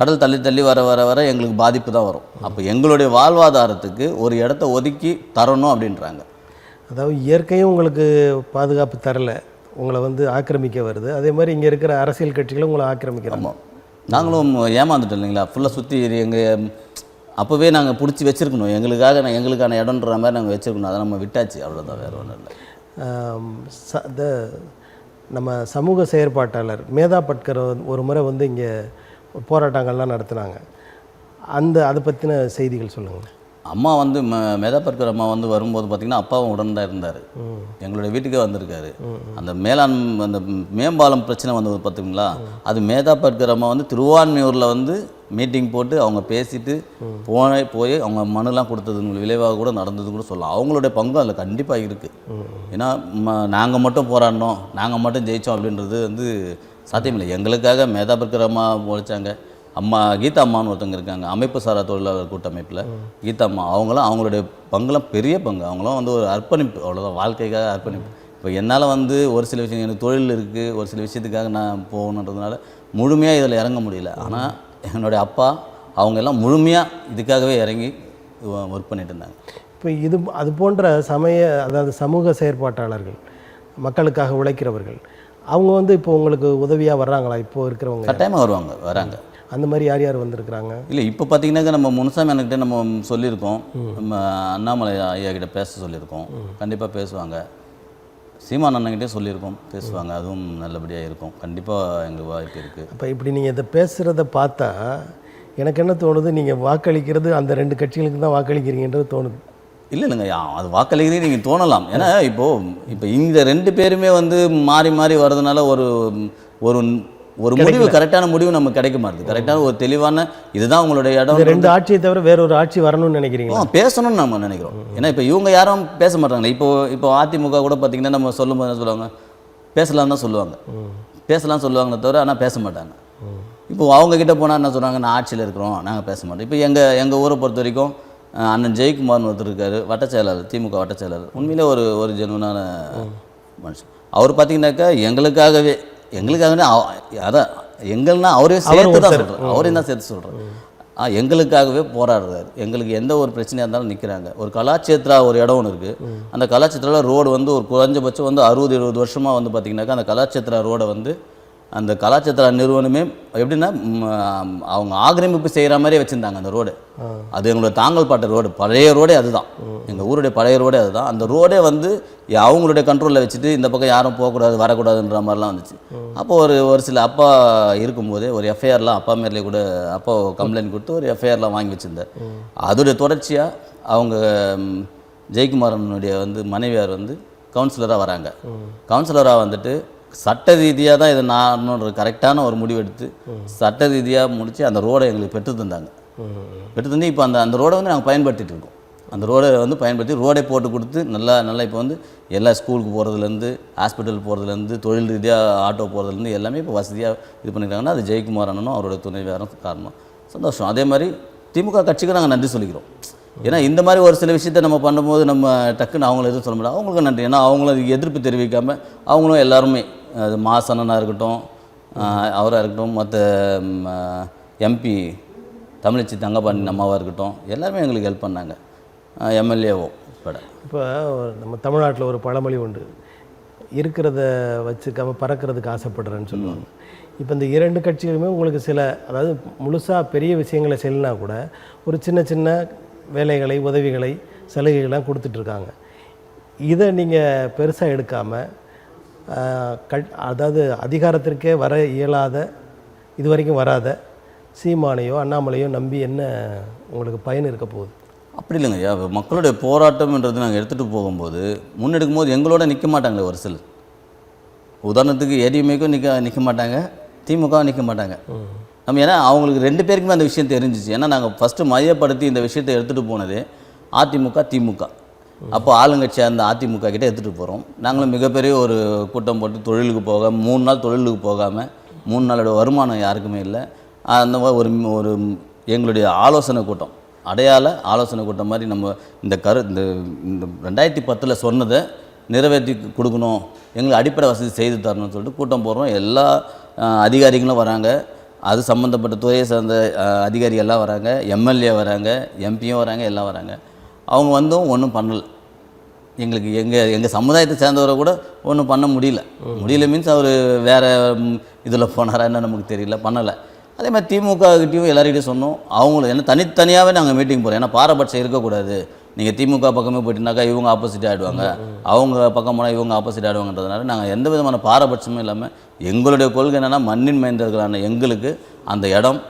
கடல் தள்ளி வர எங்களுக்கு பாதிப்பு தான் வரும். அப்போ எங்களுடைய வாழ்வாதாரத்துக்கு ஒரு இடத்த ஒதுக்கி தரணும் அப்படின்றாங்க. அதாவது இயற்கையும் உங்களுக்கு பாதுகாப்பு தரல, உங்களை வந்து ஆக்கிரமிக்க வருது. அதே மாதிரி இங்கே இருக்கிற அரசியல் கட்சிகளும் உங்களை ஆக்கிரமிக்கிறோம். நாங்களும் ஏமாந்துட்டோம் இல்லைங்களா, ஃபுல்லாக சுற்றி எங்கள் அப்போவே நாங்கள் பிடிச்சி வச்சுருக்கணும், எங்களுக்கான இடம்ன்ற மாதிரி நாங்கள் வச்சுருக்கணும். அதை நம்ம விட்டாச்சு, அவ்வளோதான், வேறு ஒன்றும் இல்லை. நம்ம சமூக செயற்பாட்டாளர் மேதா பட்கர் ஒரு முறை வந்து இங்கே போராட்டங்கள்லாம் நடத்துனாங்க. அதை பற்றின செய்திகள் சொல்லுங்கள். அம்மா வந்து மேதா பட்கர் அம்மா வந்து வரும்போது பார்த்திங்கன்னா அப்பாவும் உடன் தான் இருந்தார், எங்களுடைய வீட்டுக்கே வந்திருக்காரு. அந்த அந்த மேம்பாலம் பிரச்சனை வந்தது பார்த்திங்களா, அது மேதா பட்கர் அம்மா வந்து திருவான்மையூரில் வந்து மீட்டிங் போட்டு அவங்க பேசிட்டு போய் அவங்க மனுலாம் கொடுத்தது விளைவாக கூட நடந்தது கூட சொல்லலாம். அவங்களுடைய பங்கும் அதில் கண்டிப்பாக இருக்குது. ஏன்னா நாங்கள் மட்டும் போராடினோம், நாங்கள் மட்டும் ஜெயித்தோம் அப்படின்றது வந்து சாத்தியமில்லை. எங்களுக்காக மேதா பட்கர் அம்மா உழைச்சாங்க. அம்மா கீதா அம்மான்னு ஒருத்தவங்க இருக்காங்க, அமைப்பு சாரா தொழிலாளர் கூட்டமைப்பில் கீதா அம்மா. அவங்களுடைய பங்குலாம் பெரிய பங்கு. அவங்களாம் வந்து ஒரு அர்ப்பணிப்பு, அவ்வளோதான், வாழ்க்கைக்காக அர்ப்பணிப்பு. இப்போ என்னால் வந்து ஒரு சில விஷயம் எனக்கு தொழில் இருக்குது, ஒரு சில விஷயத்துக்காக நான் போகணுன்றதுனால முழுமையாக இதில் இறங்க முடியல. ஆனால் என்னுடைய அப்பா அவங்க எல்லாம் முழுமையாக இதுக்காகவே இறங்கி ஒர்க் பண்ணிட்டு இருந்தாங்க. இப்போ அது போன்ற அதாவது சமூக செயற்பாட்டாளர்கள், மக்களுக்காக உழைக்கிறவர்கள், அவங்க வந்து இப்போ உங்களுக்கு உதவியாக வர்றாங்களா? இப்போ இருக்கிறவங்க கட்டாயமாக வராங்க. அந்த மாதிரி யார் யார் வந்திருக்கிறாங்க? இல்லை, இப்போ பார்த்தீங்கன்னாக்கா நம்ம முனுசாமி அண்ணன்கிட்ட நம்ம சொல்லியிருக்கோம், நம்ம அண்ணாமலை ஐயா கிட்ட பேச சொல்லியிருக்கோம், கண்டிப்பாக பேசுவாங்க. சீமான் அண்ணன்கிட்டே சொல்லியிருக்கோம், பேசுவாங்க, அதுவும் நல்லபடியாக இருக்கும். கண்டிப்பாக எங்களுக்கு வாய்ப்பு இருக்குது. அப்போ இப்படி நீங்கள் இதை பேசுகிறத பார்த்தா எனக்கு என்ன தோணுது, நீங்கள் வாக்களிக்கிறது அந்த 2 கட்சிகளுக்கு தான் வாக்களிக்கிறீங்கன்றது தோணுது. இல்லைங்க, அது வாக்களிக்கிறீங்க நீங்கள் தோணலாம். ஏன்னா இப்போ இந்த 2 பேருமே வந்து மாறி மாறி வர்றதுனால ஒரு முடிவு, கரெக்டான முடிவு நமக்கு கிடைக்க மாட்டுது. கரெக்டான ஒரு தெளிவான இதுதான் உங்களுடைய இடம். 2 ஆட்சியை தவிர வேற ஒரு ஆட்சி வரணும்னு நினைக்கிறீங்க? பேசணும்னு நம்ம நினைக்கிறோம். ஏன்னா இப்போ இவங்க யாரும் பேச மாட்டாங்க. இப்போ அதிமுக கூட பார்த்தீங்கன்னா நம்ம சொல்லும்போது என்ன சொல்லுவாங்க, பேசலாம் தான் சொல்லுவாங்களே தவிர ஆனால் பேச மாட்டாங்க. இப்போ அவங்கக்கிட்ட போனால் என்ன சொல்கிறாங்க, நான் ஆட்சியில் இருக்கிறோம், நாங்கள் பேச மாட்டோம். இப்போ எங்கள் ஊரை பொறுத்த வரைக்கும் அண்ணன் ஜெயக்குமார்னு ஒருத்தர் இருக்கார், வட்டச்செயலாளர், திமுக வட்டச்செயலாளர். உண்மையிலே ஒரு ஜெனுவனான மனுஷன். அவர் பார்த்தீங்கன்னாக்கா எங்களுக்காகவே அதான் எங்கள்னா அவரே சேர்த்து தான் சொல்கிறேன், அவரையும் தான் சேர்த்து சொல்கிறேன். எங்களுக்காகவே போராடுறாரு. எங்களுக்கு எந்த ஒரு பிரச்சனையாக இருந்தாலும் நிற்கிறாங்க. ஒரு கலாச்சேத்ரா ஒரு இடம் ஒன்று இருக்குது. அந்த கலாச்சேத்ராவில் ரோடு வந்து ஒரு குறைஞ்சபட்சம் வந்து 60-70 வருஷமாக வந்து பார்த்திங்கனாக்கா அந்த கலாச்சேத்ரா ரோடை வந்து அந்த கலாச்சேத்ரா நிறுவனமே எப்படின்னா அவங்க ஆக்கிரமிப்பு செய்கிற மாதிரியே வச்சுருந்தாங்க அந்த ரோடு. அது எங்களோட தாங்கல்பாட்டு ரோடு, பழைய ரோடே அதுதான், எங்கள் ஊருடைய பழைய ரோடே அதுதான். அந்த ரோடே வந்து அவங்களுடைய கண்ட்ரோலில் வச்சுட்டு இந்த பக்கம் யாரும் போகக்கூடாது வரக்கூடாதுன்ற மாதிரிலாம் வந்துச்சு. அப்போ ஒரு சில அப்பா இருக்கும்போதே ஒரு எஃப்ஐஆர்லாம் அப்பா மேலே கூட அப்பா கம்ப்ளைண்ட் கொடுத்து ஒரு எஃப்ஐஆர்லாம் வாங்கி வச்சுருந்தார். அதோடைய தொடர்ச்சியாக அவங்க ஜெயக்குமாரனுடைய வந்து மனைவியார் வந்து கவுன்சிலராக வராங்க. கவுன்சிலராக வந்துட்டு சட்ட ரீதியாக தான் இதை நான் கரெக்டான ஒரு முடிவு எடுத்து சட்ட ரீதியாக முடித்து அந்த ரோடை எங்களுக்கு பெற்று தந்தாங்க. பெற்று தந்து இப்போ அந்த ரோடை வந்து நாங்கள் பயன்படுத்திகிட்டு இருக்கோம். அந்த ரோடை வந்து பயன்படுத்தி ரோடை போட்டு கொடுத்து நல்லா இப்போ வந்து எல்லா ஸ்கூலுக்கு போகிறதுலேருந்து ஹாஸ்பிட்டல் போகிறதுலேருந்து தொழில் ரீதியாக ஆட்டோ போகிறதுலேருந்து எல்லாமே இப்போ வசதியாக இது பண்ணியிருக்காங்கன்னா அது ஜெயக்குமார் அண்ணனும் அவரோட துணைவியாரும் காரணம். சந்தோஷம். அதே மாதிரி திமுக கட்சிக்கு நாங்கள் நன்றி சொல்லிக்கிறோம். ஏன்னா இந்த மாதிரி ஒரு சில விஷயத்தை நம்ம பண்ணும்போது நம்ம டக்குன்னு அவங்கள எதுவும் சொல்ல முடியாது. அவங்களுக்கு நன்றி. ஏன்னா அவங்களும் அதுக்கு எதிர்ப்பு தெரிவிக்காமல் அவங்களும் எல்லாருமே அது மாசனனாக இருக்கட்டும், அவராக இருக்கட்டும், மற்ற எம்பி தமிழச்சி தங்கபாண்டி அம்மாவாக இருக்கட்டும், எல்லாருமே எங்களுக்கு ஹெல்ப் பண்ணாங்க. எம்எல்ஏவும் உட்பட. இப்போ நம்ம தமிழ்நாட்டில் ஒரு பழமொழி உண்டு, இருக்கிறத வச்சுக்காம பறக்கிறதுக்கு ஆசைப்படுறேன்னு சொல்லுவாங்க. இப்போ இந்த இரண்டு கட்சிகளுமே உங்களுக்கு சில, அதாவது முழுசாக பெரிய விஷயங்களை செய்யலைனா கூட ஒரு சின்ன சின்ன வேலைகளை, உதவிகளை, சலுகைகள்லாம் கொடுத்துட்ருக்காங்க. இதை நீங்கள் பெருசாக எடுக்காமல் அதாவது அதிகாரத்திற்கே வர இயலாத, இது வரைக்கும் வராத சீமானையோ அண்ணாமலையோ நம்பி என்ன உங்களுக்கு பயன் இருக்க போகுது? அப்படி இல்லைங்க ஐயா. மக்களுடைய போராட்டம்ன்றது நாங்கள் எடுத்துகிட்டு போகும்போது முன்னெடுக்கும் போது எங்களோட நிற்க மாட்டாங்களே ஒரு சிலர். உதாரணத்துக்கு ஏடிஎம்ஏக்கும் நிற்க மாட்டாங்க, திமுகவும் நிற்க மாட்டாங்க. நம்ம ஏன்னா அவங்களுக்கு ரெண்டு பேருக்குமே அந்த விஷயம் தெரிஞ்சிச்சு. ஏன்னா நாங்கள் ஃபஸ்ட்டு மையப்படுத்தி இந்த விஷயத்தை எடுத்துகிட்டு போனதே அதிமுக திமுக. அப்போ ஆளுங்கட்சியாக அந்த அதிமுக கிட்டே எடுத்துகிட்டு போகிறோம். நாங்களும் மிகப்பெரிய ஒரு கூட்டம் போட்டு தொழிலுக்கு போக 3 நாள் தொழிலுக்கு போகாமல் 3 நாளோட வருமானம் யாருக்குமே இல்லை. அந்த மாதிரி ஒரு எங்களுடைய ஆலோசனை கூட்டம், அடையாள ஆலோசனை கூட்டம் மாதிரி நம்ம இந்த 2010 சொன்னதை நிறைவேற்றி கொடுக்கணும், எங்களுக்கு அடிப்படை வசதி செய்து தரணும்னு சொல்லிட்டு கூட்டம் போடுறோம். எல்லா அதிகாரிகளும் வராங்க, அது சம்மந்தப்பட்ட துறையை சார்ந்த அதிகாரிகள்லாம் வராங்க, எம்எல்ஏ வராங்க, எம்பியும் வராங்க, எல்லாம் வராங்க. அவங்க வந்தும் ஒன்றும் பண்ணலை. எங்களுக்கு எங்கள் சமுதாயத்தை சேர்ந்தவரை கூட ஒன்றும் பண்ண முடியல மீன்ஸ் அவர் வேறு இதில் போனாரா என்ன நமக்கு தெரியல, பண்ணலை. அதே மாதிரி திமுககிட்டையும் எல்லார்கிட்டையும் சொன்னோம். அவங்களும் என்ன தனித்தனியாகவே நாங்கள் மீட்டிங் போகிறோம். ஏன்னா பாரபட்சம் இருக்கக்கூடாது. நீங்கள் திமுக பக்கமே போயிட்டுனாக்கா இவங்க ஆப்போசிட் ஆகிடுவாங்க, அவங்க பக்கம் போனால் இவங்க ஆப்போசிட் ஆகிடுவாங்கன்றதுனால நாங்கள் எந்த விதமான பாரபட்சமும் இல்லாமல் எங்களுடைய கொள்கை என்னென்னா மண்ணின் மைந்தர்களான எங்களுக்கு அந்த இடம்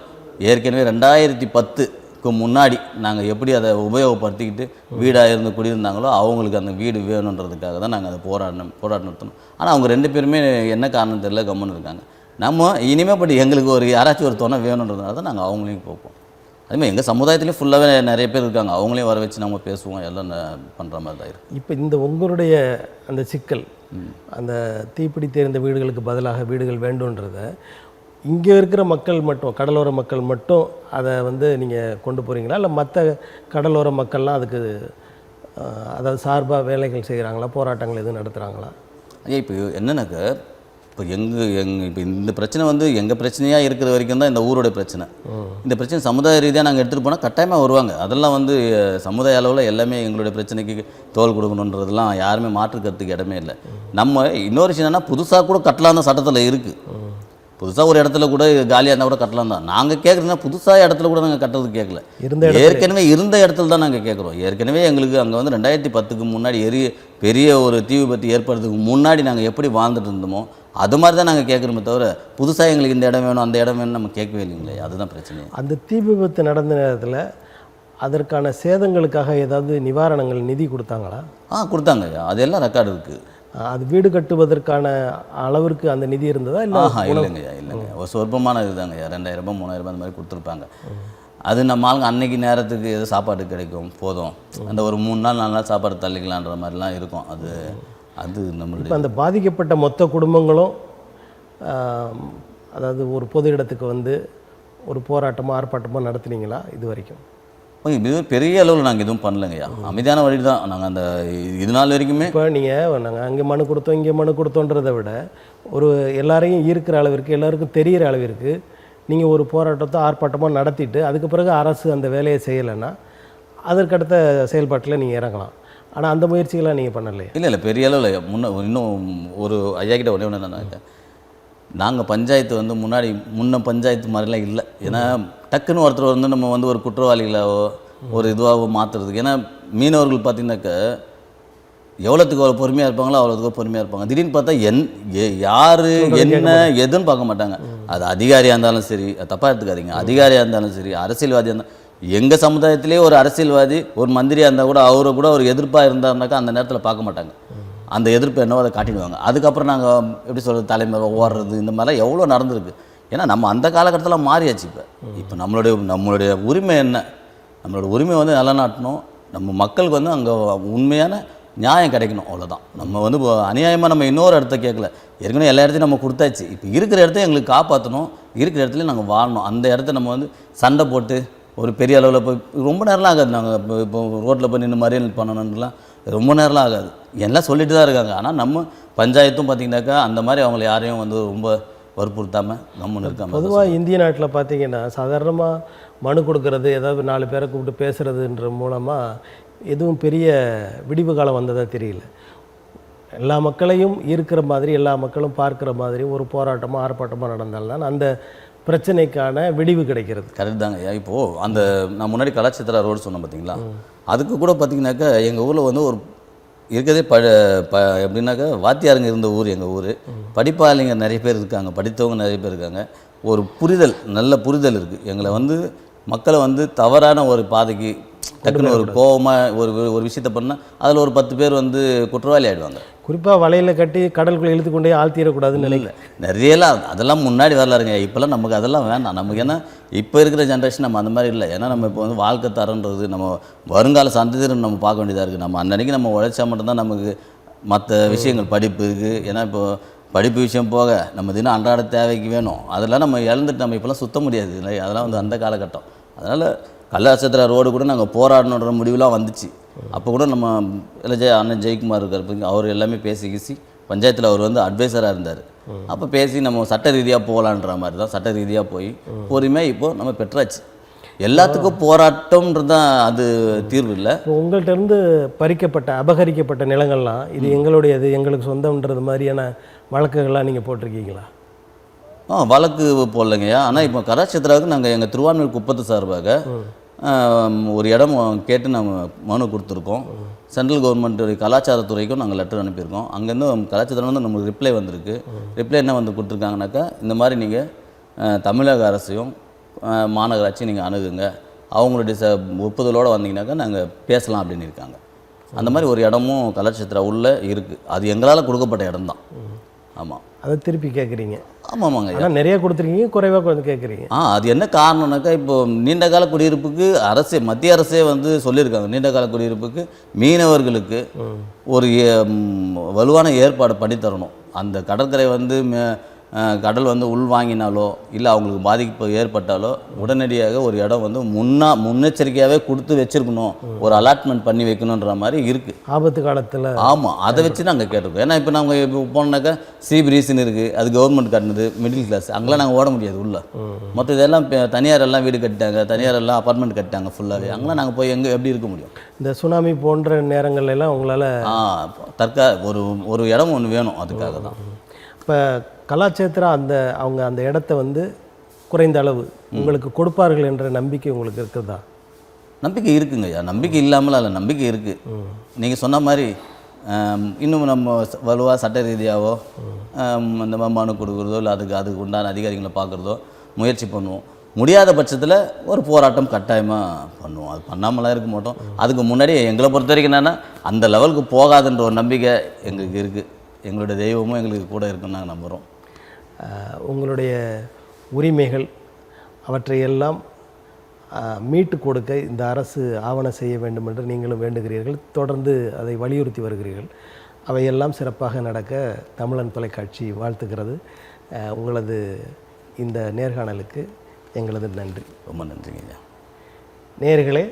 ஏற்கனவே 2010க்கு முன்னாடி நாங்கள் எப்படி அதை உபயோகப்படுத்திக்கிட்டு வீடாக இருந்து குடியிருந்தாங்களோ அவங்களுக்கு அந்த வீடு வேணுன்றதுக்காக தான் நாங்கள் அதை போராட்டம் நடத்தணும். ஆனால் அவங்க ரெண்டு பேருமே என்ன காரணம் தெரியல, கம்முன்னு இருக்காங்க. நம்ம இனிமேல் பட்டு எங்களுக்கு ஒரு யாராச்சும் ஒரு துணை வேணுன்றதுனால தான் நாங்கள் அவங்களையும் பார்ப்போம். அதேமாதிரி எங்கள் சமுதாயத்துலேயும் ஃபுல்லாகவே நிறைய பேர் இருக்காங்க, அவங்களையும் வர வச்சு நம்ம பேசுவோம், எல்லாம் பண்ணுற மாதிரி தான் இருக்குது. இப்போ இந்த உங்களுடைய அந்த சிக்கல், அந்த தீப்பிடி தேர்ந்த வீடுகளுக்கு பதிலாக வீடுகள் வேண்டுன்றத இங்கே இருக்கிற மக்கள் மட்டும், கடலோர மக்கள் மட்டும் அதை வந்து நீங்கள் கொண்டு போகிறீங்களா, இல்லை மற்ற கடலோர மக்கள்லாம் அதுக்கு அதாவது சார்பாக வேலைகள் செய்கிறாங்களா, போராட்டங்கள் எதுவும் நடத்துகிறாங்களா? ஐயா இப்போ என்னன்னாக்க இப்போ இப்போ இந்த பிரச்சனை வந்து எங்கள் பிரச்சனையாக இருக்கிற வரைக்கும் தான் இந்த ஊரோட பிரச்சனை. இந்த பிரச்சனை சமுதாய ரீதியாக நாங்கள் எடுத்துகிட்டு போனால் கட்டாயமாக வருவாங்க. அதெல்லாம் வந்து சமுதாய அளவில் எல்லாமே எங்களுடைய பிரச்சனைக்கு தோல் கொடுக்கணுன்றதுலாம் யாருமே மாற்றுக்கிறதுக்கு இடமே இல்லை. நம்ம இன்னொரு விஷயம் என்னென்னா புதுசாக கூட கட்டலாம் தான் சட்டத்தில் இருக்குது. புதுசாக ஒரு இடத்துல கூட காலியாக இருந்தால் கூட கட்டலாம் தான். நாங்கள் கேட்குறதுனா புதுசாக இடத்துல கூட நாங்கள் கட்டுறது கேட்கல, ஏற்கனவே இருந்த இடத்துல தான் நாங்கள் கேட்குறோம். ஏற்கனவே எங்களுக்கு அங்கே வந்து 2010க்கு முன்னாடி பெரிய ஒரு தீ விபத்து ஏற்படுறதுக்கு முன்னாடி நாங்கள் எப்படி வாழ்ந்துட்டு இருந்தோமோ அது மாதிரி தான் நாங்கள் கேட்குறோமே தவிர புதுசாக எங்களுக்கு இந்த இடம் வேணும் அந்த இடம் வேணும் நம்ம கேட்கவே இல்லைங்களே. அதுதான் பிரச்சனை. அந்த தீ விபத்து நடந்த நேரத்தில் அதற்கான சேதங்களுக்காக ஏதாவது நிவாரணங்கள் நிதி கொடுத்தாங்களா? கொடுத்தாங்க. அதெல்லாம் ரெக்கார்டு இருக்குது. அது வீடு கட்டுவதற்கான அளவிற்கு அந்த நிதி இருந்ததா? இல்லை இல்லைங்கய்யா, இல்லைங்க. ஒரு சொற்பமான இதுதாங்கய்யா, 2000 3000 அந்த மாதிரி கொடுத்துருப்பாங்க. அது நம்ம ஆளுங்க அன்னைக்கு நேரத்துக்கு எது சாப்பாடு கிடைக்கும் போதும், அந்த ஒரு 3 நாள் 4 நாள் சாப்பாடு தள்ளிக்கலான்ற மாதிரிலாம் இருக்கும். அது நம்மளுடைய இப்போ அந்த பாதிக்கப்பட்ட மொத்த குடும்பங்களும் அதாவது ஒரு பொது இடத்துக்கு வந்து ஒரு போராட்டமோ ஆர்ப்பாட்டமோ நடத்துனீங்களா இது வரைக்கும்? இது பெரிய அளவில் நாங்கள் எதுவும் பண்ணலைங்கய்யா, அமைதியான வழி தான் நாங்கள் அந்த இது நாள் வரைக்குமே. இப்போ நீங்கள் நாங்கள் அங்கே மனு கொடுத்தோம் இங்கே மனு கொடுத்தோன்றதை விட ஒரு எல்லாரையும் ஈர்க்கிற அளவிற்கு எல்லாருக்கும் தெரிகிற அளவிற்கு நீங்கள் ஒரு போராட்டத்தை ஆர்ப்பாட்டமாக நடத்திட்டு அதுக்கு பிறகு அரசு அந்த வேலையை செய்யலைன்னா அதற்கடுத்த செயல்பாட்டில் நீங்கள் இறங்கலாம். ஆனால் அந்த முயற்சிகளாக நீங்கள் பண்ணலையே? இல்லை பெரிய அளவில் இன்னும் ஒரு ஐயா கிட்ட ஒன்றே என்னன்னாக்க நாங்கள் பஞ்சாயத்து வந்து முன்ன பஞ்சாயத்து மாதிரிலாம் இல்லை. ஏன்னா டக்குன்னு ஒருத்தர் வந்து நம்ம வந்து ஒரு குற்றவாளிகளாவோ ஒரு இதுவாகவோ மாற்றுறதுக்கு. ஏன்னா மீனவர்கள் பார்த்திங்கனாக்கா எவ்வளோத்துக்கு அவ்வளோ பொறுமையாக இருப்பாங்களோ அவ்வளோத்துக்கு பொறுமையாக இருப்பாங்க. திடீர்னு பார்த்தா யார் என்ன எதுன்னு பார்க்க மாட்டாங்க. அது அதிகாரியாக இருந்தாலும் சரி, தப்பாக எடுத்துக்காதீங்க, அதிகாரியாக இருந்தாலும் சரி, அரசியல்வாதியாக இருந்தால், எங்கள் சமுதாயத்திலே ஒரு அரசியல்வாதி ஒரு மந்திரியாக இருந்தால் கூட அவரை கூட ஒரு எதிர்ப்பாக இருந்தாருனாக்கா அந்த நேரத்தில் பார்க்க மாட்டாங்க. அந்த எதிர்ப்பு என்னவோ அதை காட்டிடுவாங்க. அதுக்கப்புறம் நாங்கள் எப்படி சொல்கிறது, தலைமுறை ஓடுறது இந்த மாதிரிலாம் எவ்வளோ நடந்திருக்கு. ஏன்னா நம்ம அந்த காலகட்டத்தில் மாறியாச்சு. இப்போ நம்மளுடைய உரிமை என்ன, நம்மளோட உரிமை வந்து நிலநாட்டணும். நம்ம மக்களுக்கு வந்து அங்கே உண்மையான நியாயம் கிடைக்கணும், அவ்வளோதான். நம்ம வந்து அநியாயமாக நம்ம இன்னொரு இடத்த கேட்கல. ஏற்கனவே எல்லா இடத்தையும் நம்ம கொடுத்தாச்சு. இப்போ இருக்கிற இடத்த எங்களுக்கு காப்பாற்றணும், இருக்கிற இடத்துல நாங்கள் வாழணும். அந்த இடத்த நம்ம வந்து சண்டை போட்டு ஒரு பெரிய அளவில் போய் ரொம்ப நேரம்லாம் ஆகாது. நாங்கள் இப்போ ரோட்டில் போய் நின்று மறியல் பண்ணணும்லாம் ரொம்ப நேரம்லாம் ஆகாது. எல்லாம் சொல்லிட்டு தான் இருக்காங்க. ஆனால் நம்ம பஞ்சாயத்தும் பார்த்திங்கனாக்கா அந்த மாதிரி அவங்கள யாரையும் வந்து ரொம்ப வற்புறுத்தாமல் கம்முன்னு இருக்காமல். பொதுவாக இந்திய நாட்டில் பார்த்திங்கன்னா சாதாரணமாக மனு கொடுக்கறது, ஏதாவது 4 பேரை கூப்பிட்டு பேசுகிறதுன்ற மூலமாக எதுவும் பெரிய விடிவு காலம் வந்ததாக தெரியல. எல்லா மக்களையும் ஈர்க்கிற மாதிரி, எல்லா மக்களும் பார்க்குற மாதிரி ஒரு போராட்டமாக ஆர்ப்பாட்டமாக நடந்தால்தான் அந்த பிரச்சனைக்கான விடிவு கிடைக்கிறது. கரெக்ட் தாங்க. இப்போது அந்த நான் முன்னாடி கலாச்சேத்திரா ரோடு சொன்னேன் பார்த்தீங்களா, அதுக்கு கூட பார்த்திங்கனாக்கா எங்கள் ஊரில் வந்து ஒரு இருக்கிறதே எப்படின்னாக்கா வாத்தியாருங்க இருந்த ஊர் எங்கள் ஊர். படிப்பாளிங்க நிறைய பேர் இருக்காங்க, படித்தவங்க நிறைய பேர் இருக்காங்க. ஒரு புரிதல், நல்ல புரிதல் இருக்குது. எங்களை வந்து மக்களை வந்து தவறான ஒரு பாதைக்கு டக்குன்னு ஒரு கோபமாக ஒரு விஷயத்தை பண்ணால் அதில் ஒரு 10 பேர் வந்து குற்றவாளி ஆகிடுவாங்க. குறிப்பாக வலையில் கட்டி கடலுக்குள்ளே இழுத்து கொண்டே ஆழ்த்திடக்கூடாதுன்னு நினைக்கல. நிறையலாம் அதெல்லாம் முன்னாடி வரலாருங்க. இப்போல்லாம் நமக்கு அதெல்லாம் வேண்டாம். நமக்கு ஏன்னா இப்போ இருக்கிற ஜென்ரேஷன் நம்ம அந்த மாதிரி இல்லை. ஏன்னா நம்ம இப்போ வந்து வாழ்க்கை தரன்றது நம்ம வருங்கால சந்ததியை நம்ம பார்க்க வேண்டியதாக இருக்குது. நம்ம அன்னன்னைக்கு நம்ம உழைச்சா மட்டும்தான் நமக்கு மற்ற விஷயங்கள் படிப்பு இருக்குது. ஏன்னா இப்போ படிப்பு விஷயம் போக நம்ம தினம் அன்றாட தேவைக்கு வேணும். அதெல்லாம் நம்ம இழந்துட்டு நம்ம இப்போலாம் சுத்த முடியாது இல்லை. அதெல்லாம் வந்து அந்த காலகட்டம். அதனால் கல்லாச்சேத்திரா ரோடு கூட நாங்கள் போராடணுன்ற முடிவுலாம் வந்துச்சு. அப்போ கூட நம்ம அண்ணன் ஜெயக்குமார் இருக்கார், அவர் எல்லாமே பேசி பஞ்சாயத்தில் அவர் வந்து அட்வைசராக இருந்தார். அப்போ பேசி நம்ம சட்ட ரீதியாக போகலான்ற மாதிரி தான் சட்ட ரீதியாக போய் பொறுமையாக இப்போது நம்ம பெற்றாச்சு. எல்லாத்துக்கும் போராட்டம்ன்றது தான் அது தீர்வு இல்லை. உங்கள்கிட்ட இருந்து அபகரிக்கப்பட்ட நிலங்கள்லாம் இது எங்களுடையது, எங்களுக்கு சொந்தம்ன்றது மாதிரியான வழக்குகள்லாம் நீங்கள் போட்டிருக்கீங்களா? வழக்கு போடலைங்கய்யா. ஆனால் இப்போ கலாச்சேத்திராவுக்கு நாங்கள் எங்கள் திருவான்மையூர் குப்பத்து சார்பாக ஒரு இடம் கேட்டு நாங்கள் மனு கொடுத்துருக்கோம். சென்ட்ரல் கவர்மெண்ட் கலாச்சாரத்துறைக்கும் நாங்கள் லெட்டர் அனுப்பியிருக்கோம். அங்கேருந்து கலாச்சாரம் வந்து நம்மளுக்கு ரிப்ளை வந்திருக்கு. ரிப்ளை என்ன வந்து கொடுத்துருக்காங்கனாக்கா, இந்த மாதிரி நீங்கள் தமிழக அரசையும் மாநகராட்சியும் நீங்கள் அணுகுங்க, அவங்களுடைய ஒப்புதலோடு வந்தீங்கன்னாக்கா நாங்கள் பேசலாம் அப்படின்னு இருக்காங்க. அந்த மாதிரி ஒரு இடமும் கலாச்சேத்திரா உள்ளே இருக்குது. அது எங்களால் கொடுக்கப்பட்ட இடம் தான். ஆமாம், அதை திருப்பி கேட்குறீங்க? ஆமாம்மாங்க. ஆனால் நிறைய கொடுத்துருக்கீங்க, குறைவாக வந்து கேட்குறீங்க. அது என்ன காரணம்னாக்கா, இப்போது நீண்ட கால குடியிருப்புக்கு மத்திய அரசே வந்து சொல்லியிருக்காங்க, நீண்ட கால குடியிருப்புக்கு மீனவர்களுக்கு ஒரு வலுவான ஏற்பாடு பண்ணி தரணும். அந்த கடற்கரை வந்து கடல் வந்து உள் வாங்கினாலோ இல்லை அவங்களுக்கு பாதிப்பு ஏற்பட்டாலோ உடனடியாக ஒரு இடம் வந்து முன்னெச்சரிக்கையாகவே கொடுத்து வச்சுருக்கணும், ஒரு அலாட்மெண்ட் பண்ணி வைக்கணுன்ற மாதிரி இருக்குது ஆபத்து காலத்தில். ஆமாம், அதை வச்சு நாங்கள் கேட்டிருக்கோம். ஏன்னா இப்போ நாங்கள் இப்போ போனோன்னாக்கா சீ பிரீஸ்ன்னு இருக்குது, அது கவர்மெண்ட் கட்டினது, மிடில் கிளாஸ், அங்கெல்லாம் நாங்கள் ஓட முடியாது உள்ள. மொத்தம் இதெல்லாம் தனியார் எல்லாம் வீடு கட்டிட்டாங்க, தனியார் எல்லாம் அப்பார்ட்மெண்ட் கட்டிட்டாங்க ஃபுல்லாகவே. அங்கெல்லாம் நாங்கள் போய் எப்படி இருக்க முடியும்? இந்த சுனாமி போன்ற நேரங்கள்லாம் உங்களால் ஒரு இடம் ஒன்று வேணும், அதுக்காக தான். இப்போ கலாச்சேத்திரா அவங்க அந்த இடத்த வந்து குறைந்த அளவு உங்களுக்கு கொடுப்பார்கள் என்ற நம்பிக்கை உங்களுக்கு இருக்குதா? நம்பிக்கை இருக்குங்க ஐயா, நம்பிக்கை இல்லாமல் அல்ல, நம்பிக்கை இருக்குது. நீங்கள் சொன்ன மாதிரி இன்னும் நம்ம வலுவாக சட்ட ரீதியாகவோ இந்த மனு கொடுக்குறதோ இல்லை அதுக்கு உண்டான அதிகாரிகளை பார்க்குறதோ முயற்சி பண்ணுவோம். முடியாத பட்சத்தில் ஒரு போராட்டம் கட்டாயமாக பண்ணுவோம். அது பண்ணாமலாம் இருக்க மாட்டோம். அதுக்கு முன்னாடி எங்களை பொறுத்த வரைக்கும் என்னென்னா அந்த லெவலுக்கு போகாதுன்ற ஒரு நம்பிக்கை எங்களுக்கு இருக்குது. எங்களுடைய தெய்வமும் எங்களுக்கு கூட இருக்குன்னு நாங்கள் நம்புகிறோம். உங்களுடைய உரிமைகள் அவற்றையெல்லாம் மீட்டு கொடுக்க இந்த அரசு ஆவணம் செய்ய வேண்டும் என்று நீங்களும் வேண்டுகிறீர்கள், தொடர்ந்து அதை வலியுறுத்தி வருகிறீர்கள். அவையெல்லாம் சிறப்பாக நடக்க தமிழன் தொலைக்காட்சி வாழ்த்துக்கிறது. உங்களது இந்த நேர்காணலுக்கு எங்களது நன்றி. ரொம்ப நன்றிங்க. நேயர்களே,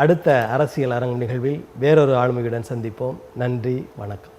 அடுத்த அரசியல் அரங்கு நிகழ்வில் வேறொரு ஆளுமையுடன் சந்திப்போம். நன்றி, வணக்கம்.